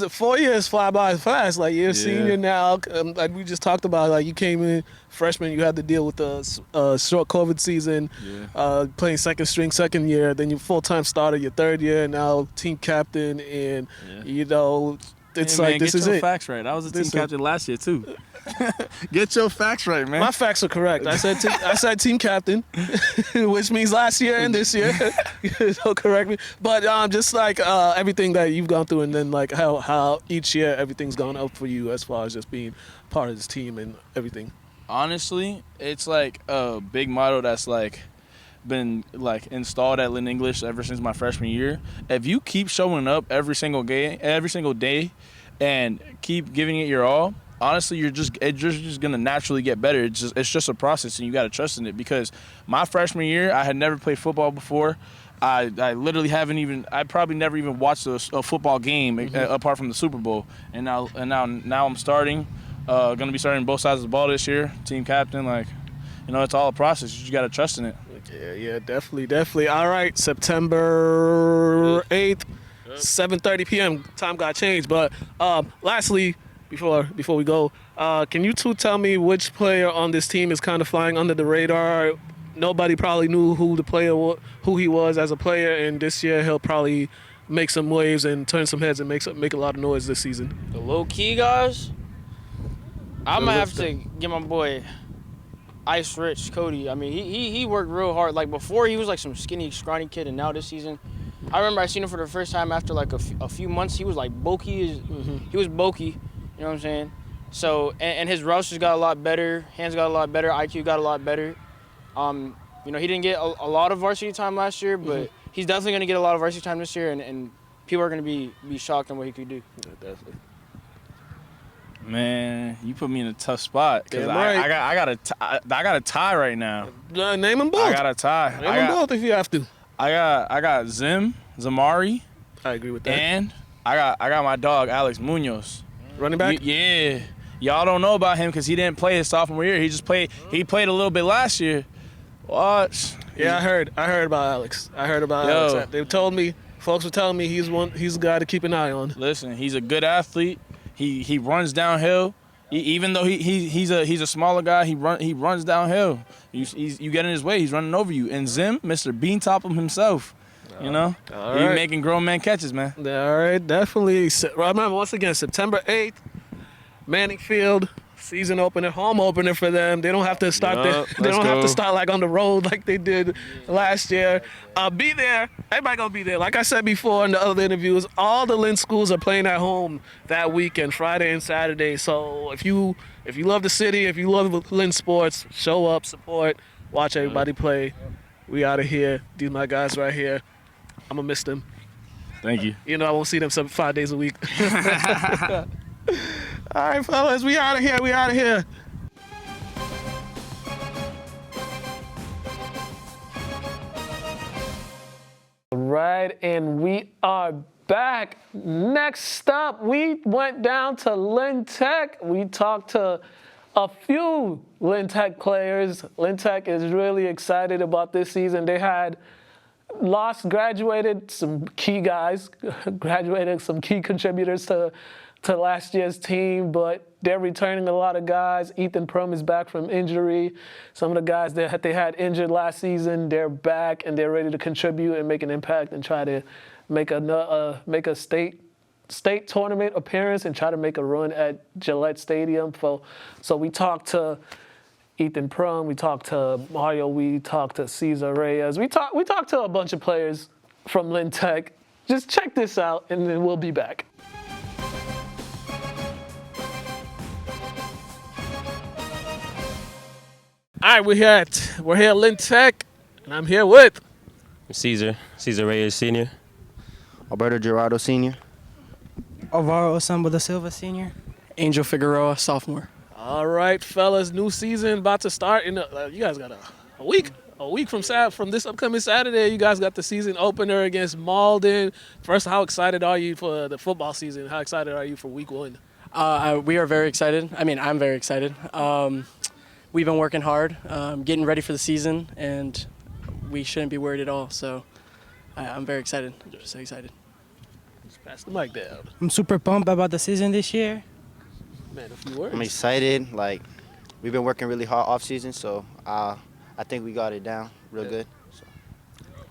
4 years fly by fast. Like, you're a senior now. Like we just talked about, like you came in freshman, you had to deal with the short COVID season, playing second year. Then you full-time starter your third year, now team captain, and you know it's like this is it. Get your facts right. I was a team captain last year too. Get your facts right, man. My facts are correct. I said team captain, which means last year and this year. So correct me. But just like everything that you've gone through, and then like how each year everything's gone up for you as far as just being part of this team and everything. Honestly, it's like a big motto that's like been like installed at Lynn English ever since my freshman year. If you keep showing up every single day, and keep giving it your all, honestly, you're just gonna naturally get better. It's just a process, and you gotta trust in it. Because my freshman year, I had never played football before. I literally haven't even. I probably never even watched a football game apart from the Super Bowl. And now I'm starting. Gonna be starting both sides of the ball this year. Team captain, like, it's all a process. You just gotta trust in it. Yeah, definitely. All right, September 8th, 7:30 p.m. Time got changed, but lastly, before we go, can you two tell me which player on this team is kind of flying under the radar? Nobody probably knew who he was as a player, and this year he'll probably make some waves and turn some heads and make a lot of noise this season. The low-key guys, I'm going to have to give my boy Ice Rich Cody. I mean, he worked real hard. Like, before, he was like some skinny, scrawny kid, and now this season, I remember I seen him for the first time after like a few months. He was like bulky. He was bulky, you know what I'm saying? So, and his routes just got a lot better. Hands got a lot better. IQ got a lot better. He didn't get a lot of varsity time last year, but he's definitely going to get a lot of varsity time this year, and people are going to be shocked on what he could do. Yeah, definitely. Man, you put me in a tough spot because Damn right. I got a tie right now. Name them both. I got a tie. Name them both if you have to. I got Zamari. I agree with that. And I got my dog Alex Munoz. Running back? Yeah. Y'all don't know about him because he didn't play his sophomore year. He played a little bit last year. What? Yeah, I heard about Alex. Alex. They told me, folks were telling me he's a guy to keep an eye on. Listen, he's a good athlete. He runs downhill. Even though he's a smaller guy, he runs downhill. You get in his way, he's running over you. And Zim, Mr. Bean Topham himself, He's making grown man catches, man. All right, definitely. Remember, once again, September 8th, Manning Field, season opener, home opener for them. They don't have to start have to start like on the road like they did last year. Be there. Everybody gonna be there. Like I said before in the other interviews, all the Lynn schools are playing at home that weekend, Friday and Saturday. So if you love the city, if you love Lynn sports, show up, support, watch everybody play. We out of here. These my guys right here. I'm gonna miss them. Thank you. I won't see them 5 days a week. All right, fellas, we out of here. Right, and we are back. Next up, we went down to Lynn Tech. We talked to a few Lynn Tech players. Lynn Tech is really excited about this season. They had graduated some key guys, graduated some key contributors to last year's team, but they're returning a lot of guys. Ethan Prum is back from injury. Some of the guys that they had injured last season, they're back and they're ready to contribute and make an impact and try to make a state tournament appearance and try to make a run at Gillette Stadium. So we talked to Ethan Prum, we talked to Mario, we talked to Cesar Reyes. We talked to a bunch of players from Lynn Tech. Just check this out and then we'll be back. All right, we're here at Lynn Tech, and I'm here with Cesar Reyes Sr. Alberto Gerardo Sr. Alvaro Osamba da Silva Sr. Angel Figueroa, sophomore. All right, fellas, new season about to start. You guys got a week from this upcoming Saturday. You guys got the season opener against Malden. First, how excited are you for the football season? How excited are you for week one? We are very excited. I mean, I'm very excited. We've been working hard, getting ready for the season, and we shouldn't be worried at all. So I'm very excited. Just so excited. Just pass the mic down. I'm super pumped about the season this year. Man, a few words. I'm excited. Like, we've been working really hard off season, so I think we got it down real good. So.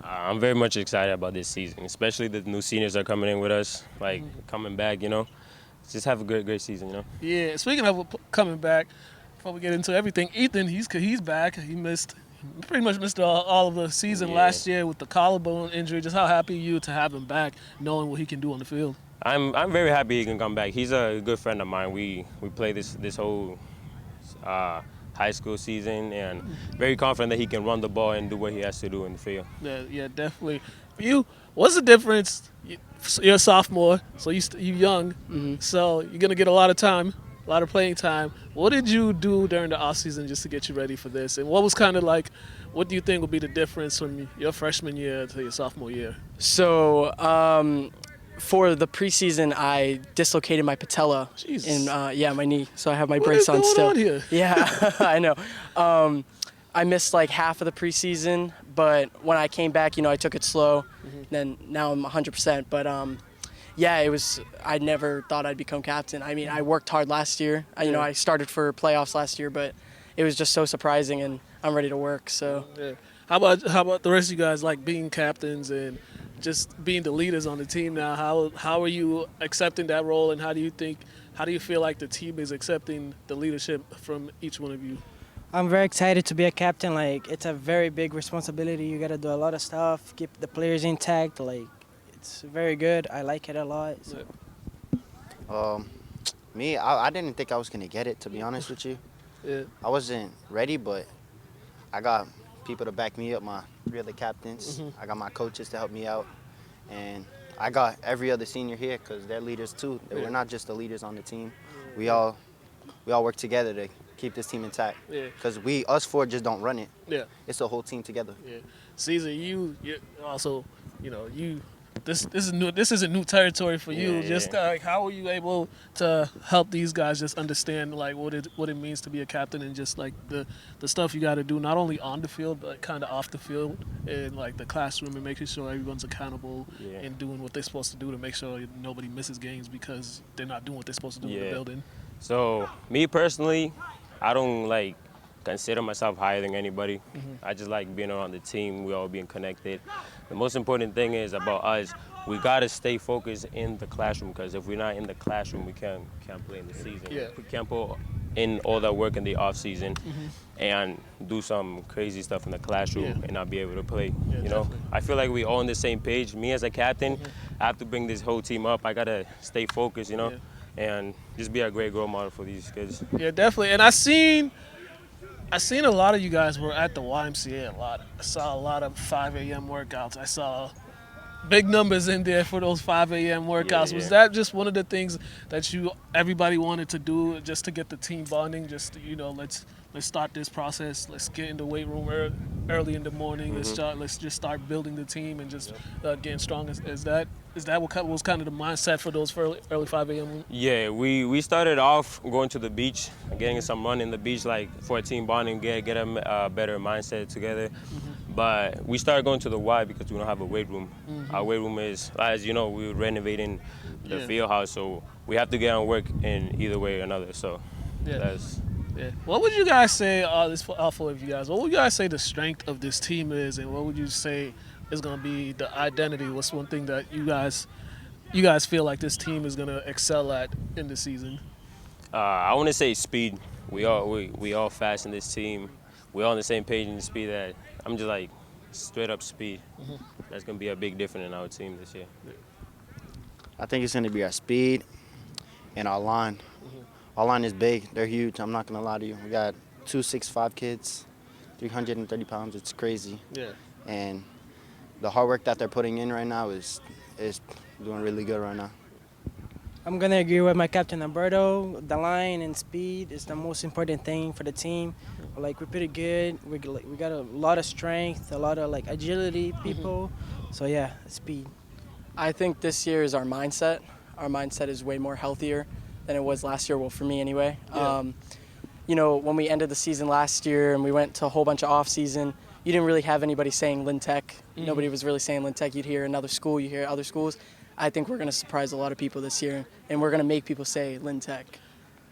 I'm very much excited about this season, especially the new seniors are coming in with us, coming back, Just have a great season, Yeah, speaking of coming back, before we get into everything, Ethan, he's back. He pretty much missed all of the season last year with the collarbone injury. Just how happy are you to have him back, knowing what he can do on the field? I'm very happy he can come back. He's a good friend of mine. We play this whole high school season, and very confident that he can run the ball and do what he has to do in the field. Yeah, definitely. For you, what's the difference? You're a sophomore, so you're young, so you're gonna get a lot of time. a lot of playing time. What did you do during the offseason just to get you ready for this? And what was kind of like, what do you think will be the difference from your freshman year to your sophomore year? So for the preseason, I dislocated my patella Jesus. in my knee. So I have my What brace is on going still. on here? Yeah, I know. I missed like half of the preseason, but when I came back, I took it slow. Then now I'm 100%. But yeah, it was. I never thought I'd become captain. I mean, I worked hard last year. I started for playoffs last year, but it was just so surprising, and I'm ready to work. So. Yeah. How about the rest of you guys, like being captains and just being the leaders on the team now? How are you accepting that role, and how do you feel like the team is accepting the leadership from each one of you? I'm very excited to be a captain. Like, it's a very big responsibility. You got to do a lot of stuff, keep the players intact. Like, it's very good. I like it a lot. So. Me, I didn't think I was going to get it, to be honest with you. Yeah. I wasn't ready, but I got people to back me up, my 3 other captains. I got my coaches to help me out. And I got every other senior here because they're leaders too. We're not just the leaders on the team. We all work together to keep this team intact. Yeah. Because us 4 just don't run it. Yeah. It's the whole team together. Yeah. Caesar, you also, this isn't new territory for you. Just like, how are you able to help these guys just understand like what it means to be a captain, and just like the stuff you got to do not only on the field but kind of off the field, and like the classroom, and making sure everyone's accountable and doing what they're supposed to do to make sure nobody misses games because they're not doing what they're supposed to do in the building. So me personally, I don't like consider myself higher than anybody. I just like being around the team, we all being connected. The most important thing is about us, we gotta stay focused in the classroom, because if we're not in the classroom, we can't play in the season. Yeah. We can't put in all that work in the off season and do some crazy stuff in the classroom and not be able to play. Definitely. I feel like we're all on the same page. Me as a captain, I have to bring this whole team up. I gotta stay focused, and just be a great role model for these kids. Yeah, definitely. And I seen a lot of you guys were at the YMCA a lot. I saw a lot of 5 a.m. workouts. I saw big numbers in there for those 5 a.m. workouts. Was that just one of the things that everybody wanted to do just to get the team bonding? Just let's start this process. Let's get in the weight room early in the morning. Let's just start building the team and just getting strong. Is that what was kind of the mindset for those early 5 a.m.? Yeah, we started off going to the beach, getting some run in the beach, like for a team bonding, get a better mindset together. But we started going to the Y because we don't have a weight room. Our weight room is, as you know, we were renovating the field house, so we have to get on work in either way or another. So that's. Yeah. What would you guys say, all 4 of you guys, what would you guys say the strength of this team is, and what would you say is going to be the identity? What's one thing that you guys feel like this team is going to excel at in the season? I want to say speed. We all fast in this team. We're all on the same page in the speed. That I'm just like straight up speed. That's going to be a big difference in our team this year. I think it's going to be our speed and our line. Our line is big. They're huge. I'm not going to lie to you. We got 2 6'5" kids, 330 pounds. It's crazy. Yeah. And the hard work that they're putting in right now is doing really good right now. I'm going to agree with my captain, Alberto. The line and speed is the most important thing for the team. Like, we're pretty good. We got a lot of strength, a lot of agility people. So yeah, speed. I think this year is our mindset. Our mindset is way more healthier than it was last year. Well, for me anyway. Yeah. When we ended the season last year and we went to a whole bunch of off season, you didn't really have anybody saying Lynn Tech. Nobody was really saying Lynn Tech. You'd hear another school, you hear other schools. I think we're going to surprise a lot of people this year, and we're going to make people say Lynn Tech.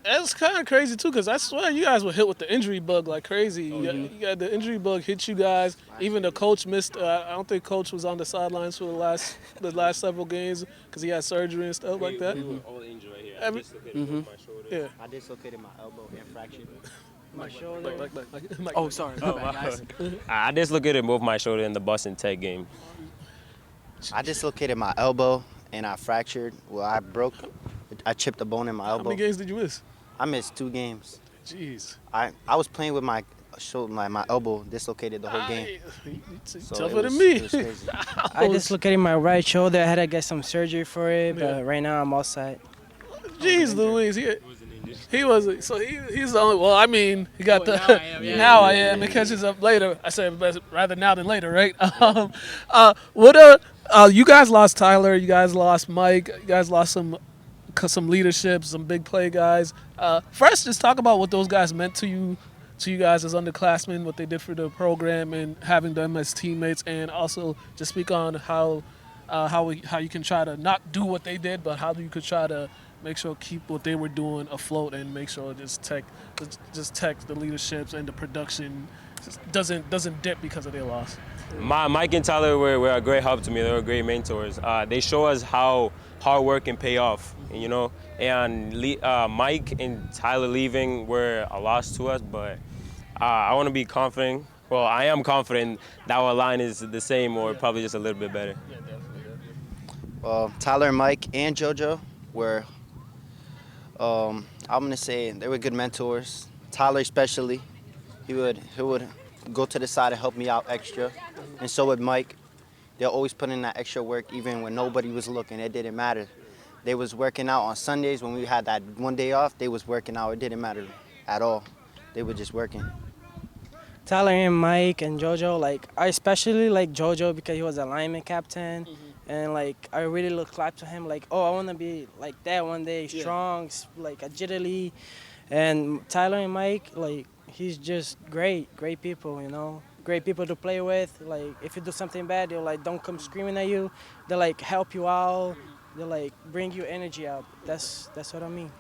It's kind of crazy, too, because I swear you guys were hit with the injury bug like crazy. You got the injury bug hit you guys. Even the coach missed. I don't think coach was on the sidelines for the last several games because he had surgery and stuff like that. We were all injured right here. I dislocated both my shoulder. Yeah. I dislocated my elbow and fractured My shoulder. Oh, sorry. My bad, guys. I dislocated both my shoulder in the Boston Tech game. I dislocated my elbow and I fractured. Well, I chipped a bone in my elbow. How many games did you miss? I missed 2 games. Jeez. I was playing with my shoulder, my elbow dislocated the whole game. So Tougher it than was- me. it was crazy. I dislocated my right shoulder. I had to get some surgery for it, but right now I'm all set. Jeez Louise. He wasn't. So he's the only. Well, I mean, he got the. Now I am, yeah. Now I am. It catches up later. I said rather now than later, right? What you guys lost Tyler. You guys lost Mike. You guys lost some leadership, some big play guys. First, just talk about what those guys meant to you guys as underclassmen, what they did for the program, and having them as teammates, and also just speak on how you can try to not do what they did, but how you could try to make sure keep what they were doing afloat and make sure just tech the leaderships and the production doesn't dip because of their loss. Mike and Tyler were a great help to me. They were great mentors. They show us how hard work can pay off, you know. And Mike and Tyler leaving were a loss to us, but I want to be confident. Well, I am confident that our line is the same or probably just a little bit better. Yeah, definitely. Well, Tyler, Mike, and JoJo were, I'm gonna say they were good mentors. Tyler especially, he would go to the side and help me out extra, and so would Mike. They'll always put in that extra work even when nobody was looking. It didn't matter. They was working out on Sundays when we had that one day off. They was working out. It didn't matter at all. They were just working. Tyler and Mike and JoJo, like I especially like JoJo because he was a lineman captain, and like I really looked up to him. Like, oh, I want to be like that one day, strong, like agility. And Tyler and Mike, like he's just great people, you know, great people to play with. Like if you do something bad, they'll like don't come screaming at you. They like help you out. They like bring you energy up. That's what I mean.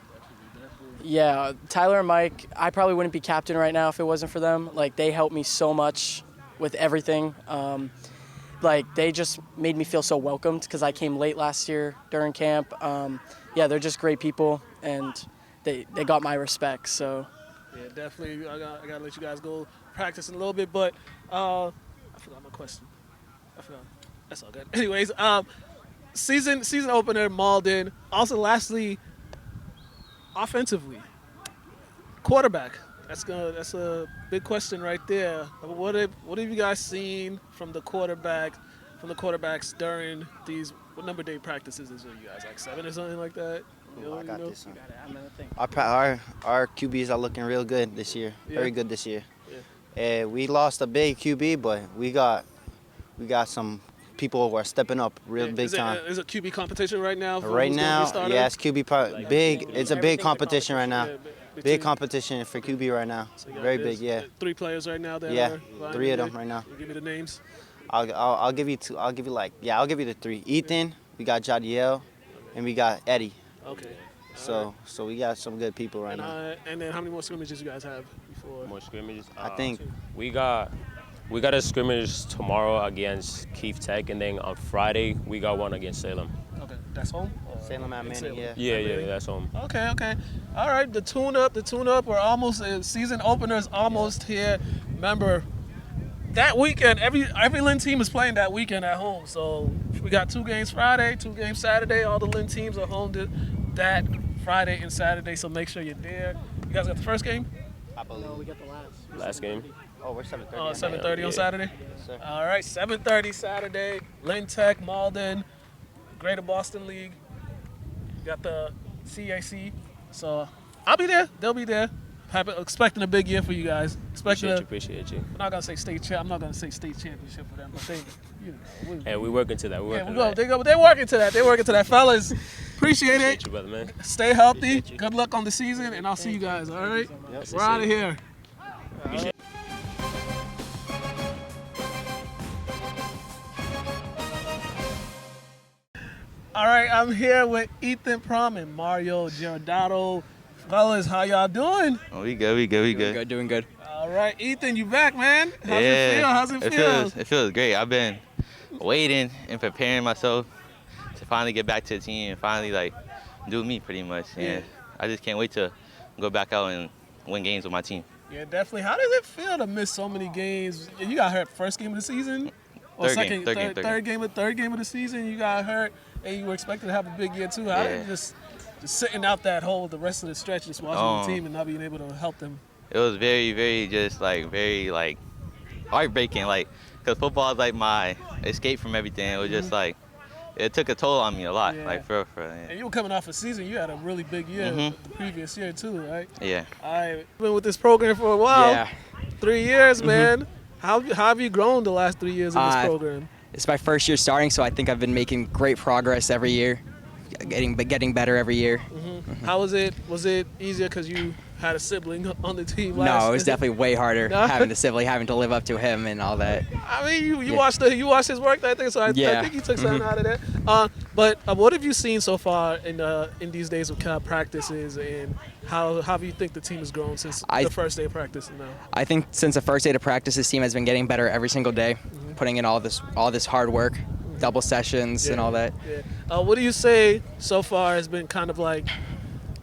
Yeah, Tyler and Mike, I probably wouldn't be captain right now if it wasn't for them. Like, they helped me so much with everything. Like, they just made me feel so welcomed because I came late last year during camp. Yeah, they're just great people, and they got my respect, so. Yeah, definitely. I got to let you guys go practice in a little bit, but I forgot my question. That's all good. Anyways, season opener, Malden. Also, lastly, offensively, quarterback. That's a big question right there. What have you guys seen from the quarterbacks during these? What number day practices is it, you guys? Like 7 or something like that? I got this one. I'm Our QBs are looking real good this year. Yeah. Very good this year. Yeah. We lost a big QB, but we got some people who are stepping up big time. Is it QB competition right now? Right now, yeah, it's QB big. It's a big competition right now. Yeah, Big competition for QB right now. So you got Very this, big, yeah. 3 players right now. Yeah, 3 of them right now. Give me the names. I'll give you 2. I'll give you the 3. Ethan, we got Jadiel, and we got Eddie. Okay. So we got some good people right now. And then how many more scrimmages you guys have before? More scrimmages. I think We got a scrimmage tomorrow against Keith Tech, and then on Friday we got one against Salem. Okay, that's home. Salem at Manning, yeah. Yeah, that's home. Okay. All right, the tune-up. We're almost, season opener's almost here. Remember, that weekend, every Lynn team is playing that weekend at home. So we got 2 games Friday, 2 games Saturday. All the Lynn teams are home that Friday and Saturday, so make sure you're there. You guys got the first game? No, we got the Last game. Oh, we're 7:30. Oh, 7:30 on Saturday? Yes, sir. All right, 7:30 Saturday. Lynn Tech, Malden, Greater Boston League. Got the CAC. So I'll be there. They'll be there. Expecting a big year for you guys. Appreciate you. I'm not gonna say state championship for them, but they, Hey, we're working to that. They're working to that. Fellas. Appreciate it. You, brother, man. Stay healthy. Good luck on the season, and I'll see you guys. All right. Yep. We're out of here. All right, I'm here with Ethan Prom and Mario Giordano. Fellas, how y'all doing? Oh, we good. Doing good. All right, Ethan, you back, man? How's it feel? It feels great. I've been waiting and preparing myself to finally get back to the team and finally do me pretty much. And I just can't wait to go back out and win games with my team. Yeah, definitely. How does it feel to miss so many games? You got hurt first game of the season? Or Third game of the season, you got hurt, and you were expected to have a big year too. How did you just sitting out that whole the rest of the stretch, just watching the team and not being able to help them? It was very, very heartbreaking. Because football is my escape from everything. It was just it took a toll on me a lot, Yeah. like for real, yeah. And you were coming off a season. You had a really big year the previous year too, right? Yeah. I've been with this program for a while. Yeah. 3 years, man. How have you grown the last 3 years in this program? It's my first year starting, so I think I've been making great progress every year, getting better every year. How was it? Was it easier because you had a sibling on the team last? No, it was definitely way harder No? having a sibling, having to live up to him and all that. I mean, you Yeah. watched his work that thing, so I Yeah. think you took something out of that. But what have you seen so far in these days of camp practices, and how do you think the team has grown since the first day of practice and now? I think since the first day to practice, this team has been getting better every single day, putting in all this hard work, double sessions and all that. Yeah. What do you say so far has been kind of like,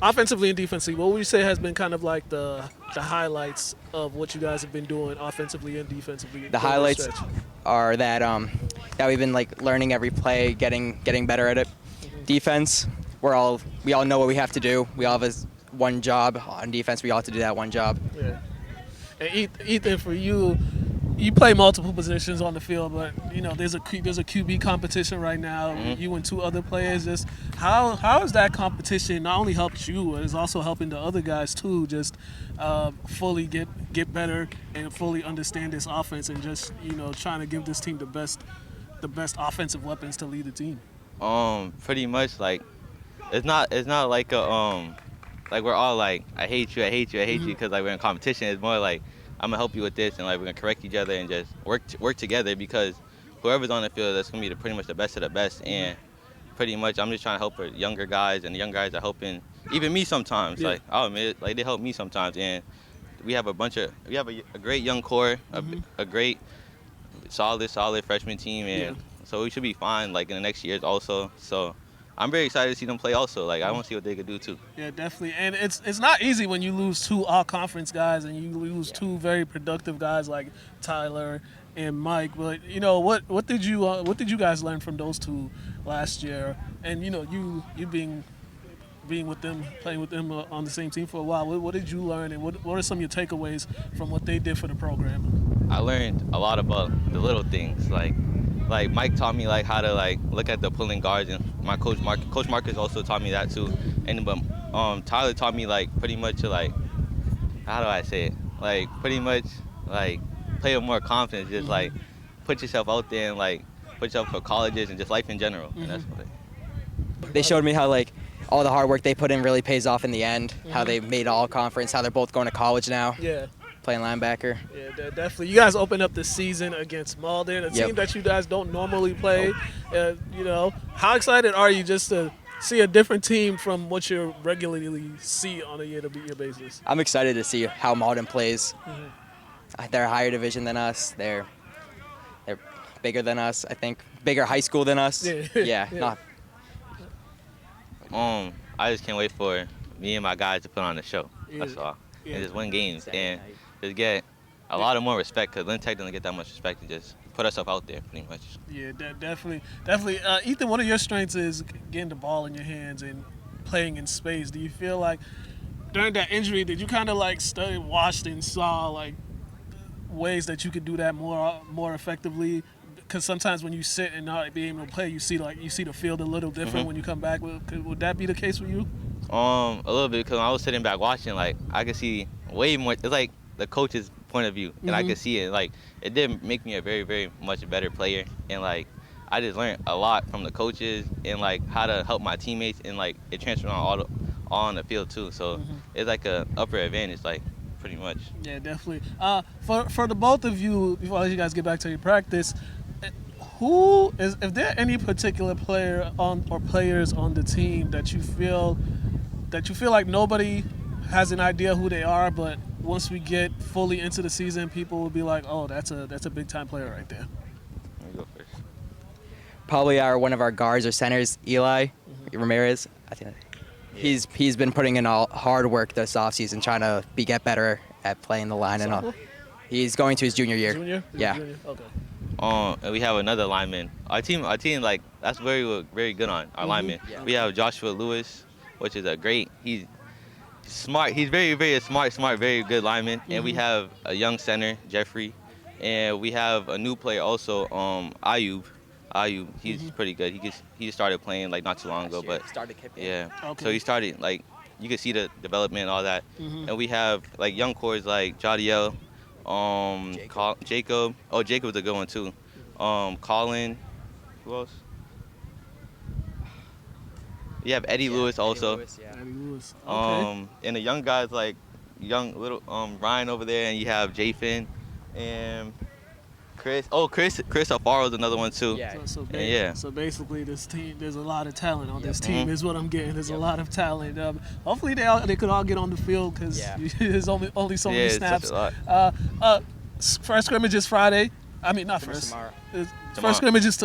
offensively and defensively, what would you say has been kind of like the highlights of what you guys have been doing offensively and defensively? The highlights are that we've been like learning every play, getting better at it. Defense, we all know what we have to do. We all have one job on defense. We all have to do that one job. Yeah. And Ethan, for you, you play multiple positions on the field, but you know there's a QB competition right now. You and two other players. Just how has that competition not only helped you, but it's also helping the other guys too. Just fully get better and fully understand this offense, and just trying to give this team the best offensive weapons to lead the team. Pretty much like it's not like a like we're all like I hate you because like we're in competition. It's more like I'm gonna help you with this, and like we're gonna correct each other and just work together, because whoever's on the field, that's gonna be pretty much the best of the best. And pretty much I'm just trying to help the younger guys, and the young guys are helping even me sometimes. Like I'll admit it, like they help me sometimes. And we have a great young core, a great solid freshman team, and so we should be fine like in the next years also. So I'm very excited to see them play also. Like I want to see what they could do too. Yeah, definitely. And it's not easy when you lose two all-conference guys and you lose two very productive guys like Tyler and Mike. But what did you guys learn from those two last year? And you being with them, playing with them on the same team for a while. What did you learn, and what are some of your takeaways from what they did for the program? I learned a lot about the little things. Like Mike taught me like how to like look at the pulling guards, and my coach Marcus also taught me that too. And but Tyler taught me like pretty much to like, how do I say it? Like pretty much like play with more confidence. Just like put yourself out there and like put yourself for colleges and just life in general. And that's what They showed me how like all the hard work they put in really pays off in the end. How they made all conference. How they're both going to college now. Yeah. Playing linebacker. Yeah, definitely. You guys opened up the season against Malden, a team that you guys don't normally play. How excited are you just to see a different team from what you regularly see on a year-to-year basis? I'm excited to see how Malden plays. They're a higher division than us. They're bigger than us, I think. Bigger high school than us. Yeah. I just can't wait for me and my guys to put on the show. That's all. Yeah. And just win games and just get a lot of more respect, because Lynn Tech doesn't get that much respect, and just put ourselves out there pretty much. Yeah, definitely. Ethan, one of your strengths is getting the ball in your hands and playing in space. Do you feel like during that injury, did you kind of like watched and saw like ways that you could do that more effectively? Because sometimes when you sit and not being able to play, you see the field a little different when you come back. Would that be the case for you? A little bit, because when I was sitting back watching, like I could see way more. It's like the coach's point of view, and I could see it. Like it did make me a very, very much better player, and like I just learned a lot from the coaches, and like how to help my teammates, and like it transferred on the field too. So it's like a upper advantage, like pretty much. Yeah, definitely. For the both of you, before I let you guys get back to your practice, if there any particular player or players on the team that you feel like nobody has an idea who they are, but once we get fully into the season, people will be like, oh, that's a big time player right there. Let me go first. Probably one of our guards or centers, Eli Ramirez. I think he's been putting in all hard work this offseason, trying to get better at playing the line and all. He's going to his junior year. Junior? Yeah. Junior? Okay. And we have another lineman. Our team, like that's very good on our lineman. Yeah. We have Joshua Lewis, which is he's smart. He's very, very smart, very good lineman. And we have a young center, Jeffrey, and we have a new player also, Ayub, IU, he's pretty good. He just started playing like not too long ago, but started kicking. yeah. Okay. So he started like you can see the development, all that. Mhm. And we have like young cores like Jadiel, Jacob. Oh, Jacob's a good one too. Colin. Who else? You have Eddie Lewis also. Eddie Lewis. Okay. And the young guys like young little Ryan over there, and you have Jafin and Chris. Oh, Chris Alfaro is another one too. So basically, this team, there's a lot of talent on this team. Is what I'm getting. There's a lot of talent. Hopefully, they could all get on the field because there's only so many snaps. Such a lot. First scrimmage is Friday. I mean, not first. Tomorrow. First scrimmage is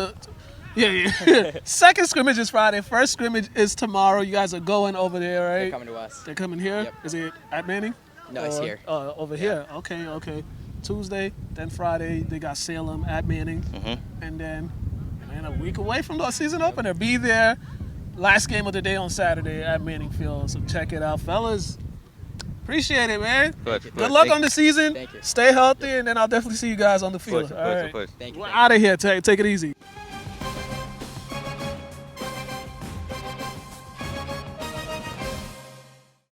yeah. Second scrimmage is Friday. First scrimmage is tomorrow. You guys are going over there, right? They're coming to us. They're coming here. Yep. Is it at Manning? No, it's here. Over here. Okay. Tuesday, then Friday, they got Salem at Manning. And then a week away from the season opener. Be there. Last game of the day on Saturday at Manning Field. So check it out, fellas. Appreciate it, man. Good luck on the season. Thank you. Stay healthy, and then I'll definitely see you guys on the field. All right. Thank you. We're out of here. Take it easy.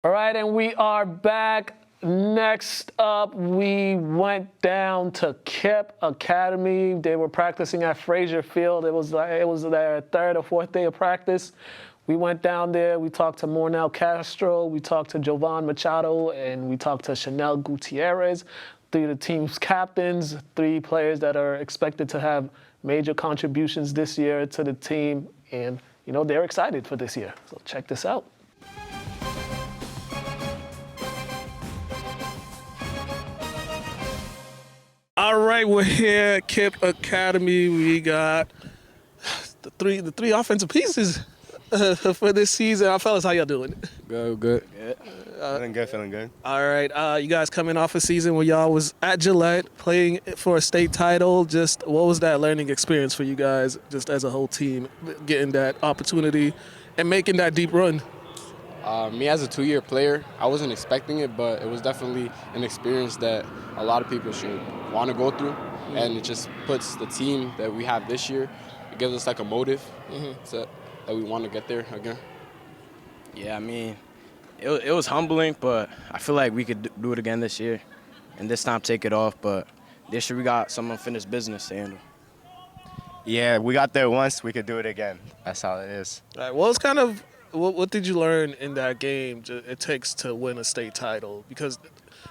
All right, and we are back. Next up, we went down to KIPP Academy. They were practicing at Frazier Field. It was their third or fourth day of practice. We went down there. We talked to Mornell Castro. We talked to Jovan Machado, and we talked to Chanel Gutierrez, three of the team's captains, three players that are expected to have major contributions this year to the team. And, they're excited for this year. So check this out. All right, we're here at KIPP Academy. We got the three offensive pieces for this season. Fellas, how y'all doing? Good. Feeling good. All right, you guys coming off a season where y'all was at Gillette playing for a state title. Just what was that learning experience for you guys, just as a whole team, getting that opportunity and making that deep run? Me as a 2-year player, I wasn't expecting it, but it was definitely an experience that a lot of people should want to go through, and it just puts the team that we have this year, it gives us like a motive that we want to get there again. Yeah, I mean, it was humbling, but I feel like we could do it again this year, and this time take it off. But this year we got some unfinished business to handle. Yeah, we got there once, we could do it again. That's how it is. All right, well, it's kind of what did you learn in that game it takes to win a state title? Because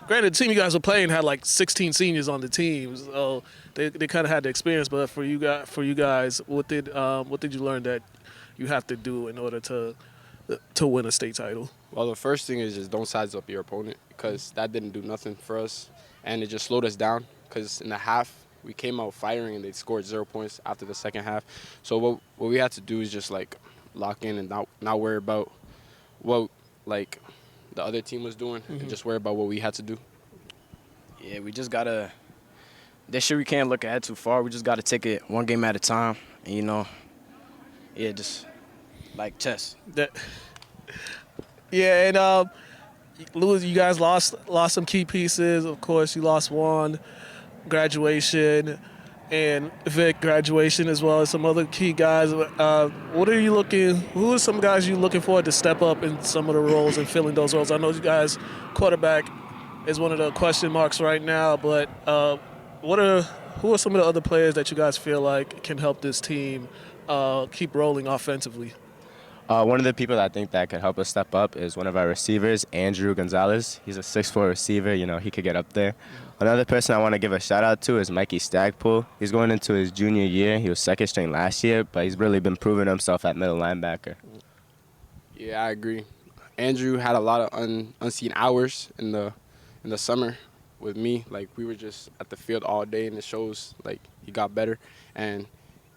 granted, the team you guys were playing had like 16 seniors on the team, so they kind of had the experience. But for you guys, what did you learn that you have to do in order to win a state title? Well, the first thing is just don't size up your opponent, because that didn't do nothing for us, and it just slowed us down. Because in the half we came out firing and they scored 0 points after the second half. So what we had to do is just like lock in and not worry about what like the other team was doing, and just worry about what we had to do. Yeah, we just gotta. This year we can't look ahead too far. We just gotta take it one game at a time, and just like chess. Yeah, and Louis, you guys lost some key pieces. Of course, you lost Juan, graduation, and Vic, graduation, as well as some other key guys. Who are some guys you looking forward to step up in some of the roles and filling those roles? I know you guys, quarterback is one of the question marks right now, but who are some of the other players that you guys feel like can help this team keep rolling offensively? One of the people that I think that could help us step up is one of our receivers, Andrew Gonzalez. He's a 6'4" receiver. He could get up there. Another person I want to give a shout-out to is Mikey Stagpool. He's going into his junior year. He was second string last year, but he's really been proving himself at middle linebacker. Yeah, I agree. Andrew had a lot of unseen hours in the summer with me. Like, we were just at the field all day, and it shows, like, he got better. And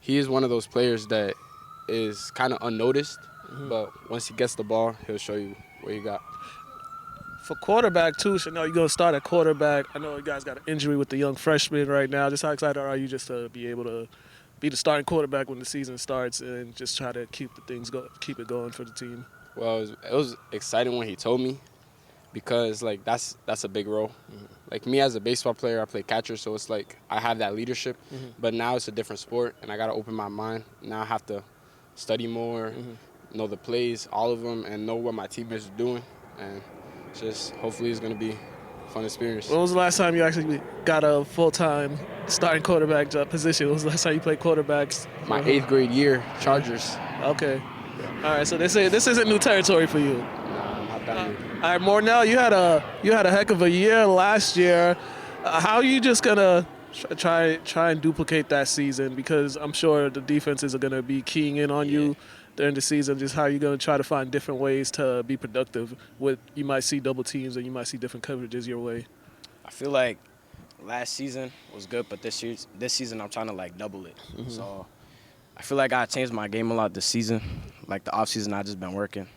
he is one of those players that is kind of unnoticed, but once he gets the ball, he'll show you what he got. For quarterback, too, Chanel, you're going to start at quarterback. I know you guys got an injury with the young freshman right now. Just how excited are you just to be able to be the starting quarterback when the season starts and just try to keep it going for the team? Well, it was exciting when he told me, because like that's a big role. Like me as a baseball player, I play catcher, so it's like I have that leadership. But now it's a different sport, and I got to open my mind. Now I have to study more, know the plays, all of them, and know what my teammates are doing. And just hopefully it's going to be a fun experience. When was the last time you actually got a full-time starting quarterback job position? When was the last time you played quarterbacks? My 8th grade year, Chargers. Okay. All right, so this isn't new territory for you. Nah, not that new. All right, Mornell, you had a heck of a year last year. How are you just gonna try and duplicate that season? Because I'm sure the defenses are gonna be keying in on you during the season. Just how are you gonna try to find different ways to be productive? You might see double teams and you might see different coverages your way. I feel like last season was good, but this season I'm trying to like double it. So I feel like I changed my game a lot this season. Like the off season, I just been working,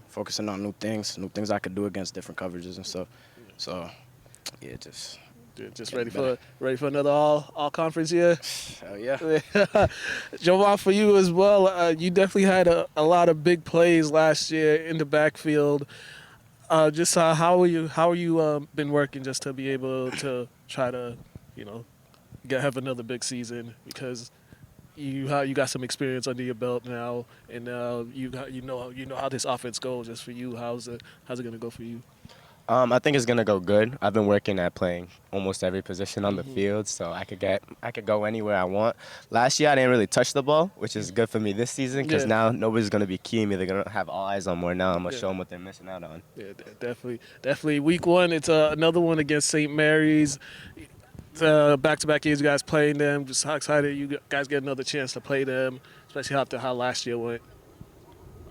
focusing on new things I could do against different coverages and stuff. So yeah, just ready for another all conference year. Hell yeah. Jovan, for you as well, you definitely had a lot of big plays last year in the backfield. How are you been working just to be able to try to have another big season, because you got some experience under your belt now, and you know how this offense goes. Just for you, how's it gonna go for you? I think it's gonna go good. I've been working at playing almost every position on the field, so I could go anywhere I want. Last year I didn't really touch the ball, which is good for me this season, because now nobody's gonna be keying me. They're gonna have all eyes on more now. I'm gonna show them what they're missing out on. Yeah, definitely. Week 1, it's another one against St. Mary's. Back-to-back years, you guys playing them. Just how excited you guys get another chance to play them, especially after how last year went.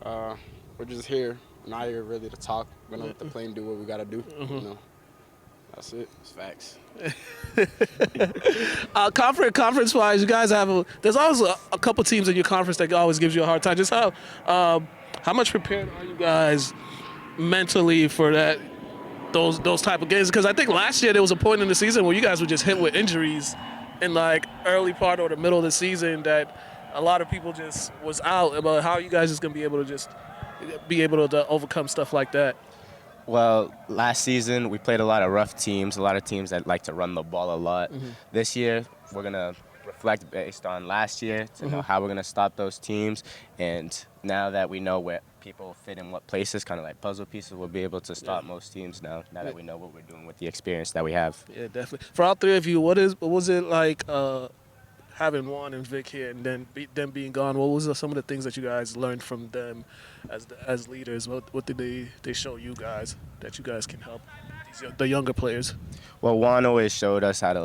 We're just here. Now you're ready to talk. We're gonna let the plane do what we gotta do. That's it. It's facts. Conference-wise, you guys there's always a couple teams in your conference that always gives you a hard time. Just how much prepared are you guys mentally for those type of games? Because I think last year there was a point in the season where you guys were just hit with injuries in like early part or the middle of the season that a lot of people just was out. About how you guys just gonna be able to overcome stuff like that. Well, last season we played a lot of rough teams, a lot of teams that like to run the ball a lot. This year we're gonna reflect based on last year to know how we're gonna stop those teams, and now that we know where people fit in what places, kind of like puzzle pieces, we'll be able to stop most teams now that we know what we're doing with the experience that we have. Yeah, definitely. For all three of you, what was it like having Juan and Vic here and then them being gone? What was some of the things that you guys learned from them as leaders? What did they show you guys that you guys can help the younger players? Well, Juan always showed us how to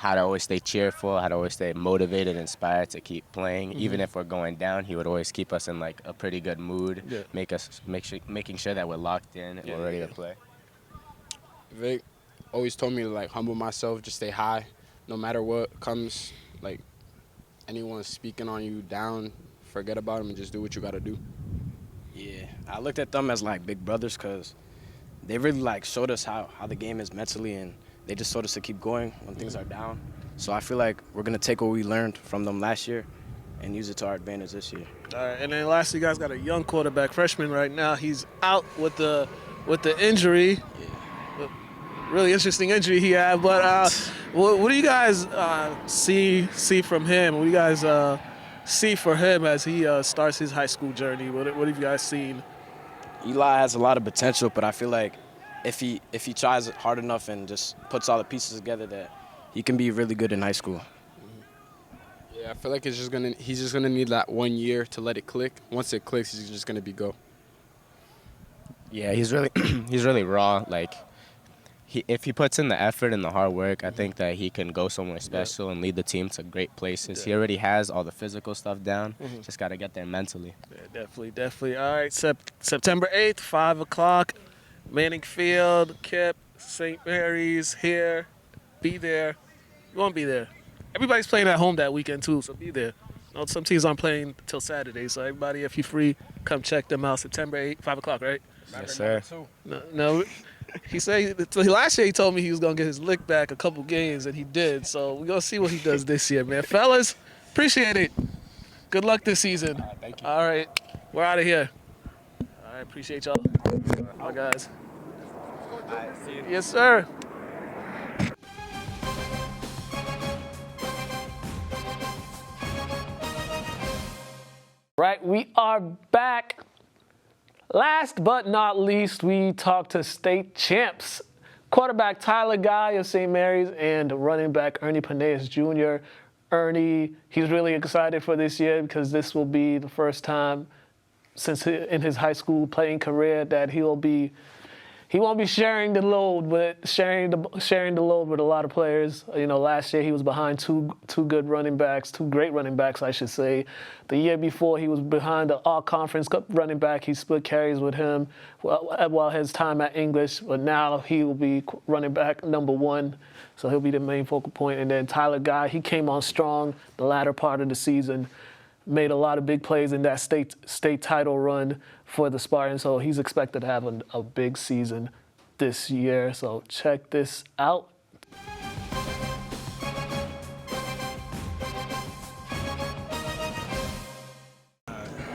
always stay cheerful, how to always stay motivated, inspired to keep playing. Even if we're going down, he would always keep us in like a pretty good mood, making sure that we're locked in and we're ready to play. Vic always told me to like humble myself, just stay high, no matter what comes. Like anyone speaking on you down, forget about them and just do what you got to do. Yeah, I looked at them as like big brothers because they really like showed us how the game is mentally, and they just told us to keep going when things are down. So I feel like we're going to take what we learned from them last year and use it to our advantage this year. All right, and then lastly, you guys got a young quarterback, freshman right now. He's out with the injury. Yeah. Really interesting injury he had, but what do you guys see from him? What do you guys see for him as he starts his high school journey? What have you guys seen? Eli has a lot of potential, but I feel like if he tries hard enough and just puts all the pieces together, that he can be really good in high school. Yeah, I feel like he's just gonna need that 1 year to let it click. Once it clicks, he's just gonna be go. Yeah, he's really raw. Like if he puts in the effort and the hard work, I think that he can go somewhere special and lead the team to great places. He already has all the physical stuff down. Just got to get there mentally. Yeah, definitely. All right, September 8th, 5 o'clock, Manning Field, Kip, St. Mary's here. Be there. You won't be there. Everybody's playing at home that weekend too, so be there. You know, some teams aren't playing till Saturday, so everybody, if you're free, come check them out. September 8th, 5 o'clock, right? Yes, sir. No. He said last year he told me he was gonna get his lick back a couple games, and he did. So we're gonna see what he does this year, man. Fellas, appreciate it. Good luck this season. Thank you. All right, we're out of here. All right, appreciate y'all. Bye, guys. Yes, sir. Right, we are back. Last but not least, we talked to state champs, quarterback Tyler Guy of St. Mary's and running back Ernie Paneas Jr. Ernie, he's really excited for this year because this will be the first time since in his high school playing career that he won't be sharing the load with a lot of players. You know, last year he was behind two great running backs, I should say. The year before he was behind the all-conference running back. He split carries with him while his time at English, but now he will be running back number 1. So he'll be the main focal point. And then Tyler Guy, he came on strong the latter part of the season, made a lot of big plays in that state title run for the Spartans. So he's expected to have a big season this year. So check this out.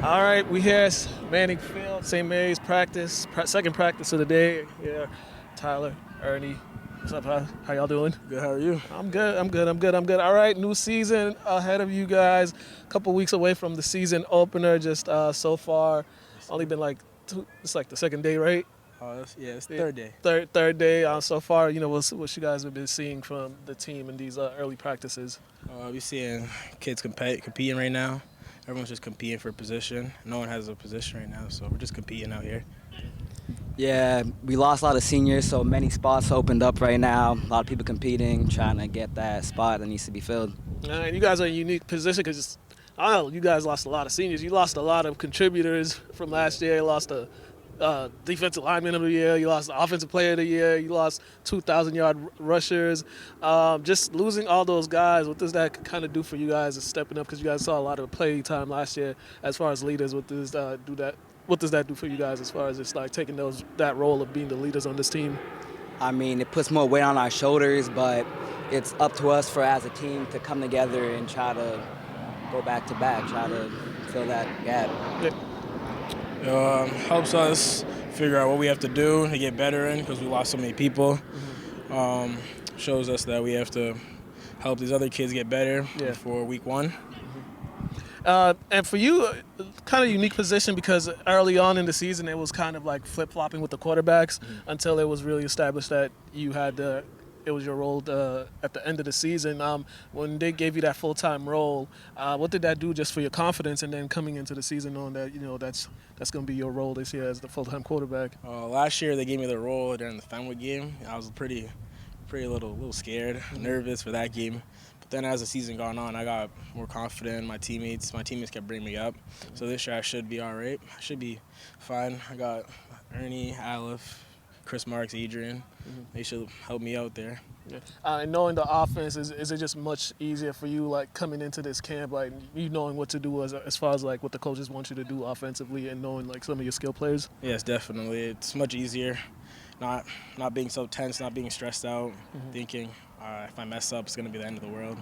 All right, we here at Manning Field, St. Mary's practice, second practice of the day. Here, Tyler, Ernie. What's up, how y'all doing? Good, how are you? I'm good. All right, new season ahead of you guys. A couple weeks away from the season opener. Just so far, only been like it's like the second day, right? It's the third day. Third day. So far, you know, what you guys have been seeing from the team in these early practices. We're seeing kids competing right now. Everyone's just competing for a position. No one has a position right now, so we're just competing out here. Yeah, we lost a lot of seniors, so many spots opened up right now. A lot of people competing, trying to get that spot that needs to be filled. And you guys are in a unique position because, I don't know, you guys lost a lot of seniors. You lost a lot of contributors from last year. You lost a defensive lineman of the year. You lost the offensive player of the year. You lost 2,000-yard rushers. Just losing all those guys, what does that kind of do for you guys as stepping up? Because you guys saw a lot of playing time last year as far as leaders. What does that do for you guys as far as just like taking that role of being the leaders on this team? I mean, it puts more weight on our shoulders, but it's up to us as a team to come together and try to go back to back, try to fill that gap. Helps us figure out what we have to do to get better in because we lost so many people. Shows us that we have to help these other kids get better before week 1. And for you, kind of unique position because early on in the season it was kind of like flip-flopping with the quarterbacks until it was really established that it was your role at the end of the season. When they gave you that full-time role, what did that do just for your confidence and then coming into the season knowing that that's going to be your role this year as the full-time quarterback? Last year they gave me the role during the Fenwick game. I was pretty little scared, nervous for that game. But then as the season gone on, I got more confident. My teammates kept bringing me up. So this year I should be all right. I should be fine. I got Ernie, Aleph, Chris Marks, Adrian. They should help me out there. And knowing the offense, is it just much easier for you, like coming into this camp, like you knowing what to do as far as like what the coaches want you to do offensively and knowing like some of your skill players? Yes, definitely. It's much easier. Not being so tense, not being stressed out, thinking if I mess up, it's going to be the end of the world.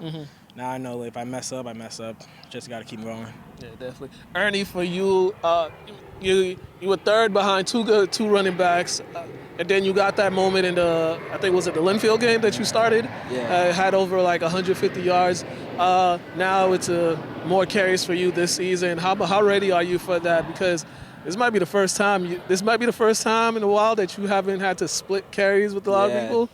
Now I know if I mess up, I mess up. Just got to keep going. Yeah, definitely. Ernie, for you, you were third behind two running backs, and then you got that moment in I think was it the Linfield game that you started? Yeah. Had over like 150 yards. Now it's more carries for you this season. How ready are you for that? Because this might be the first time in a while that you haven't had to split carries with a lot of people.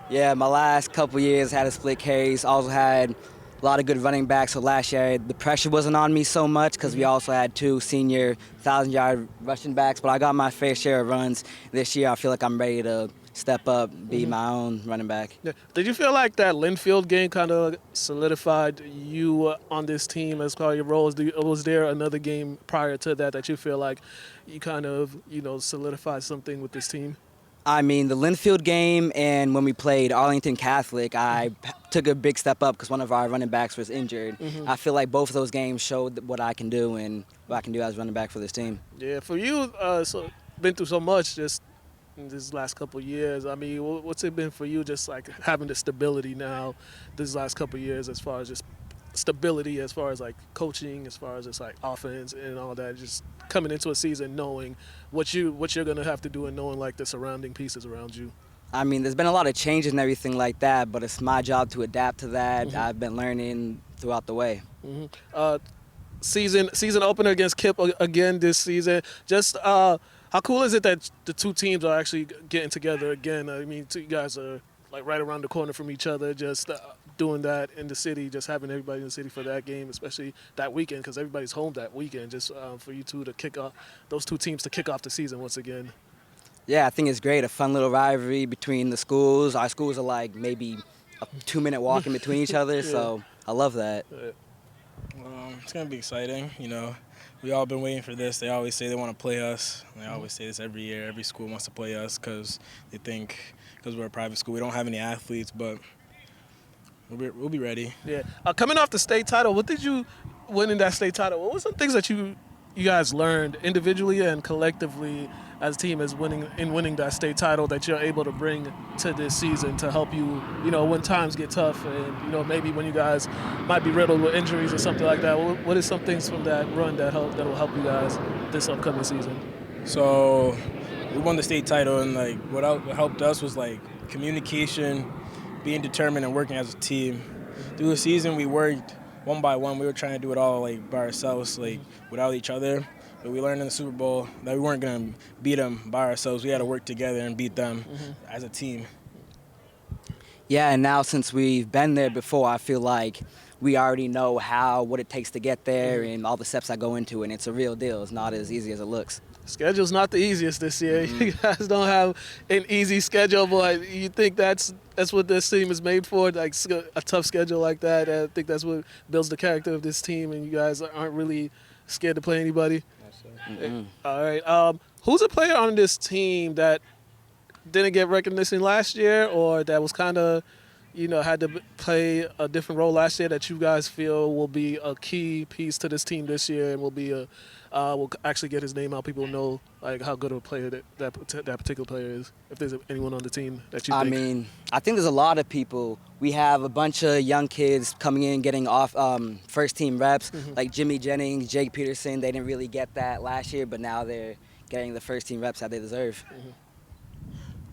Yeah, my last couple years had to split carries. Also had a lot of good running backs. So last year the pressure wasn't on me so much because we also had 2 senior 1,000-yard rushing backs. But I got my fair share of runs. This year I feel like I'm ready to step up, be my own running back. Yeah. Did you feel like that Linfield game kind of solidified you on this team as part of your roles? Was there another game prior to that you feel like you kind of solidified something with this team? I mean, the Linfield game and when we played Arlington Catholic, I took a big step up because one of our running backs was injured. I feel like both of those games showed what I can do and what I can do as running back for this team. Yeah, for you, been through so much just in this last couple of years. I mean, what's it been for you just like having the stability now this last couple of years as far as just stability as far as like coaching, as far as it's like offense and all that. Just coming into a season knowing what you're gonna have to do and knowing like the surrounding pieces around you. I mean, there's been a lot of changes and everything like that, but it's my job to adapt to that. I've been learning throughout the way. Season opener against Kip again this season. Just how cool is it that the two teams are actually getting together again? I mean, you guys are like right around the corner from each other. Just doing that in the city, just having everybody in the city for that game, especially that weekend, because everybody's home that weekend. Just for you two to kick off, those two teams to kick off the season once again. Yeah, I think it's great. A fun little rivalry between the schools. Our schools are like maybe a 2-minute walk in between each other, so I love that. It's going to be exciting. You know, we all been waiting for this. They always say they want to play us. They always say this every year. Every school wants to play us because they think because we're a private school, we don't have any athletes, but we'll be ready. Yeah. Coming off the state title, what did you winning that state title? What were some things that you guys learned individually and collectively as a team winning that state title that you're able to bring to this season to help you, when times get tough and, maybe when you guys might be riddled with injuries or something like that? What are some things from that run that will help you guys this upcoming season? So we won the state title, and like what helped us was like communication, being determined and working as a team. Through the season, we worked one by one. We were trying to do it all like by ourselves, like without each other. But we learned in the Super Bowl that we weren't going to beat them by ourselves. We had to work together and beat them as a team. Yeah, and now since we've been there before, I feel like we already know what it takes to get there and all the steps that go into it. And it's a real deal. It's not as easy as it looks. Schedule's not the easiest this year. You guys don't have an easy schedule, but you think that's what this team is made for, like a tough schedule like that. I think that's what builds the character of this team, and you guys aren't really scared to play anybody. All right. Who's a player on this team that didn't get recognition last year, or that was kind of, had to play a different role last year that you guys feel will be a key piece to this team this year and will actually get his name out? People know like how good of a player that particular player is. If there's anyone on the team that you think. I mean, I think there's a lot of people. We have a bunch of young kids coming in, getting off first team reps, like Jimmy Jennings, Jake Peterson. They didn't really get that last year, but now they're getting the first team reps that they deserve.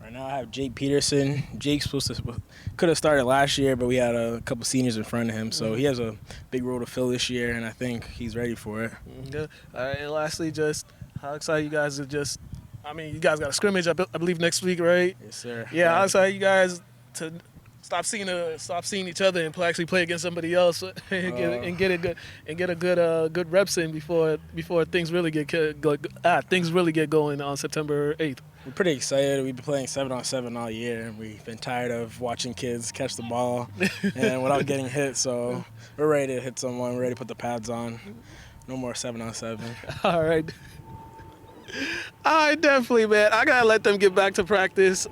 Right now I have Jake Peterson. Jake's could have started last year, but we had a couple seniors in front of him, so he has a big role to fill this year, and I think he's ready for it. All right, and lastly, just how excited you guys are you guys got a scrimmage, I believe, next week, right? Yes, sir. Yeah, how excited you guys to stop seeing each other and actually play against somebody else and get a good reps in before things really get going on September 8th. We're pretty excited. We've been playing 7-on-7 all year, and we've been tired of watching kids catch the ball and without getting hit. So we're ready to hit someone. We're ready to put the pads on. No more 7-on-7. All right. All right, definitely, man. I gotta let them get back to practice.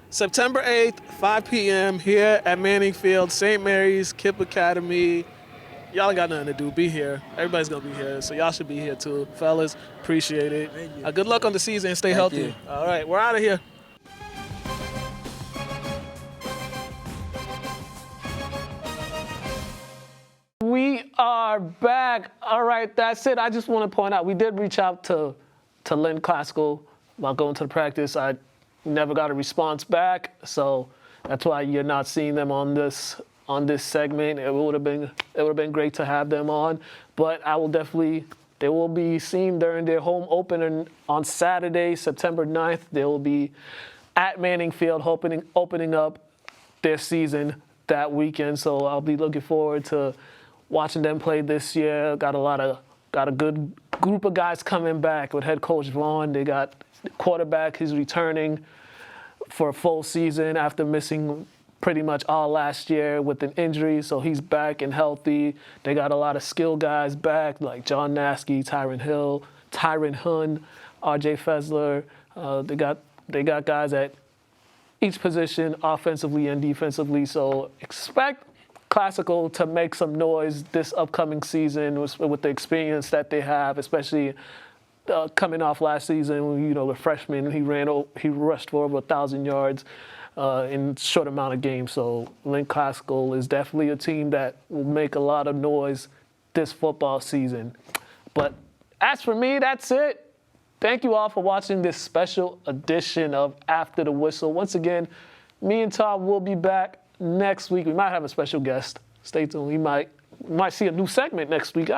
September 8th, 5 p.m. here at Manning Field, St. Mary's, Kip Academy. Y'all ain't got nothing to do. Be here. Everybody's going to be here, so y'all should be here too. Fellas, appreciate it. Good luck on the season and stay healthy. You. All right, we're out of here. We are back. All right, that's it. I just want to point out, we did reach out to Lynn Classical about going to the practice. I never got a response back, so that's why you're not seeing them on this segment. It would have been great to have them on, but they will be seen during their home opener on Saturday, September 9th. They will be at Manning Field opening up their season that weekend. So I'll be looking forward to watching them play this year. Got a good group of guys coming back with head coach Vaughn. They got quarterback who's returning for a full season after missing pretty much all last year with an injury, so he's back and healthy. They got a lot of skill guys back, like John Naskey, Tyron Hun, R.J. Fessler. They got guys at each position, offensively and defensively. So expect Classical to make some noise this upcoming season with the experience that they have, especially coming off last season. The freshman, he rushed for over 1,000 yards. in a short amount of games. So Lynn Classical is definitely a team that will make a lot of noise this football season. But as for me, that's it. Thank you all for watching this special edition of After the Whistle. Once again, me and Tom will be back next week. We might have a special guest. Stay tuned. We might see a new segment next week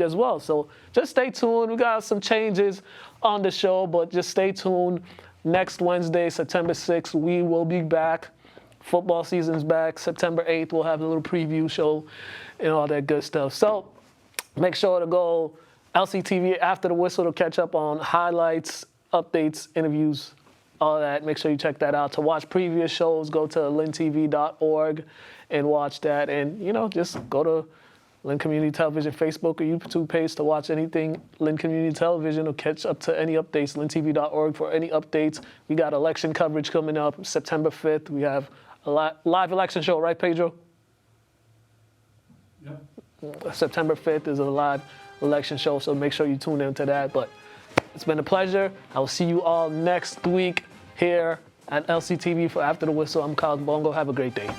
as well. So just stay tuned. We got some changes on the show, but just stay tuned. Next Wednesday, September 6th, we will be back. Football season's back. September 8th, we'll have a little preview show and all that good stuff. So make sure to go LCTV After the Whistle to catch up on highlights, updates, interviews, all that. Make sure you check that out. To watch previous shows, go to lyntv.org and watch that. And, just go to Lynn Community Television Facebook or YouTube page to watch anything Lynn Community Television or catch up to any updates, lyntv.org for any updates. We got election coverage coming up September 5th. We have a live election show, right, Pedro? Yep. September 5th is a live election show, so make sure you tune in to that. But it's been a pleasure. I will see you all next week here at LCTV for After the Whistle. I'm Mukala Kabongo. Have a great day.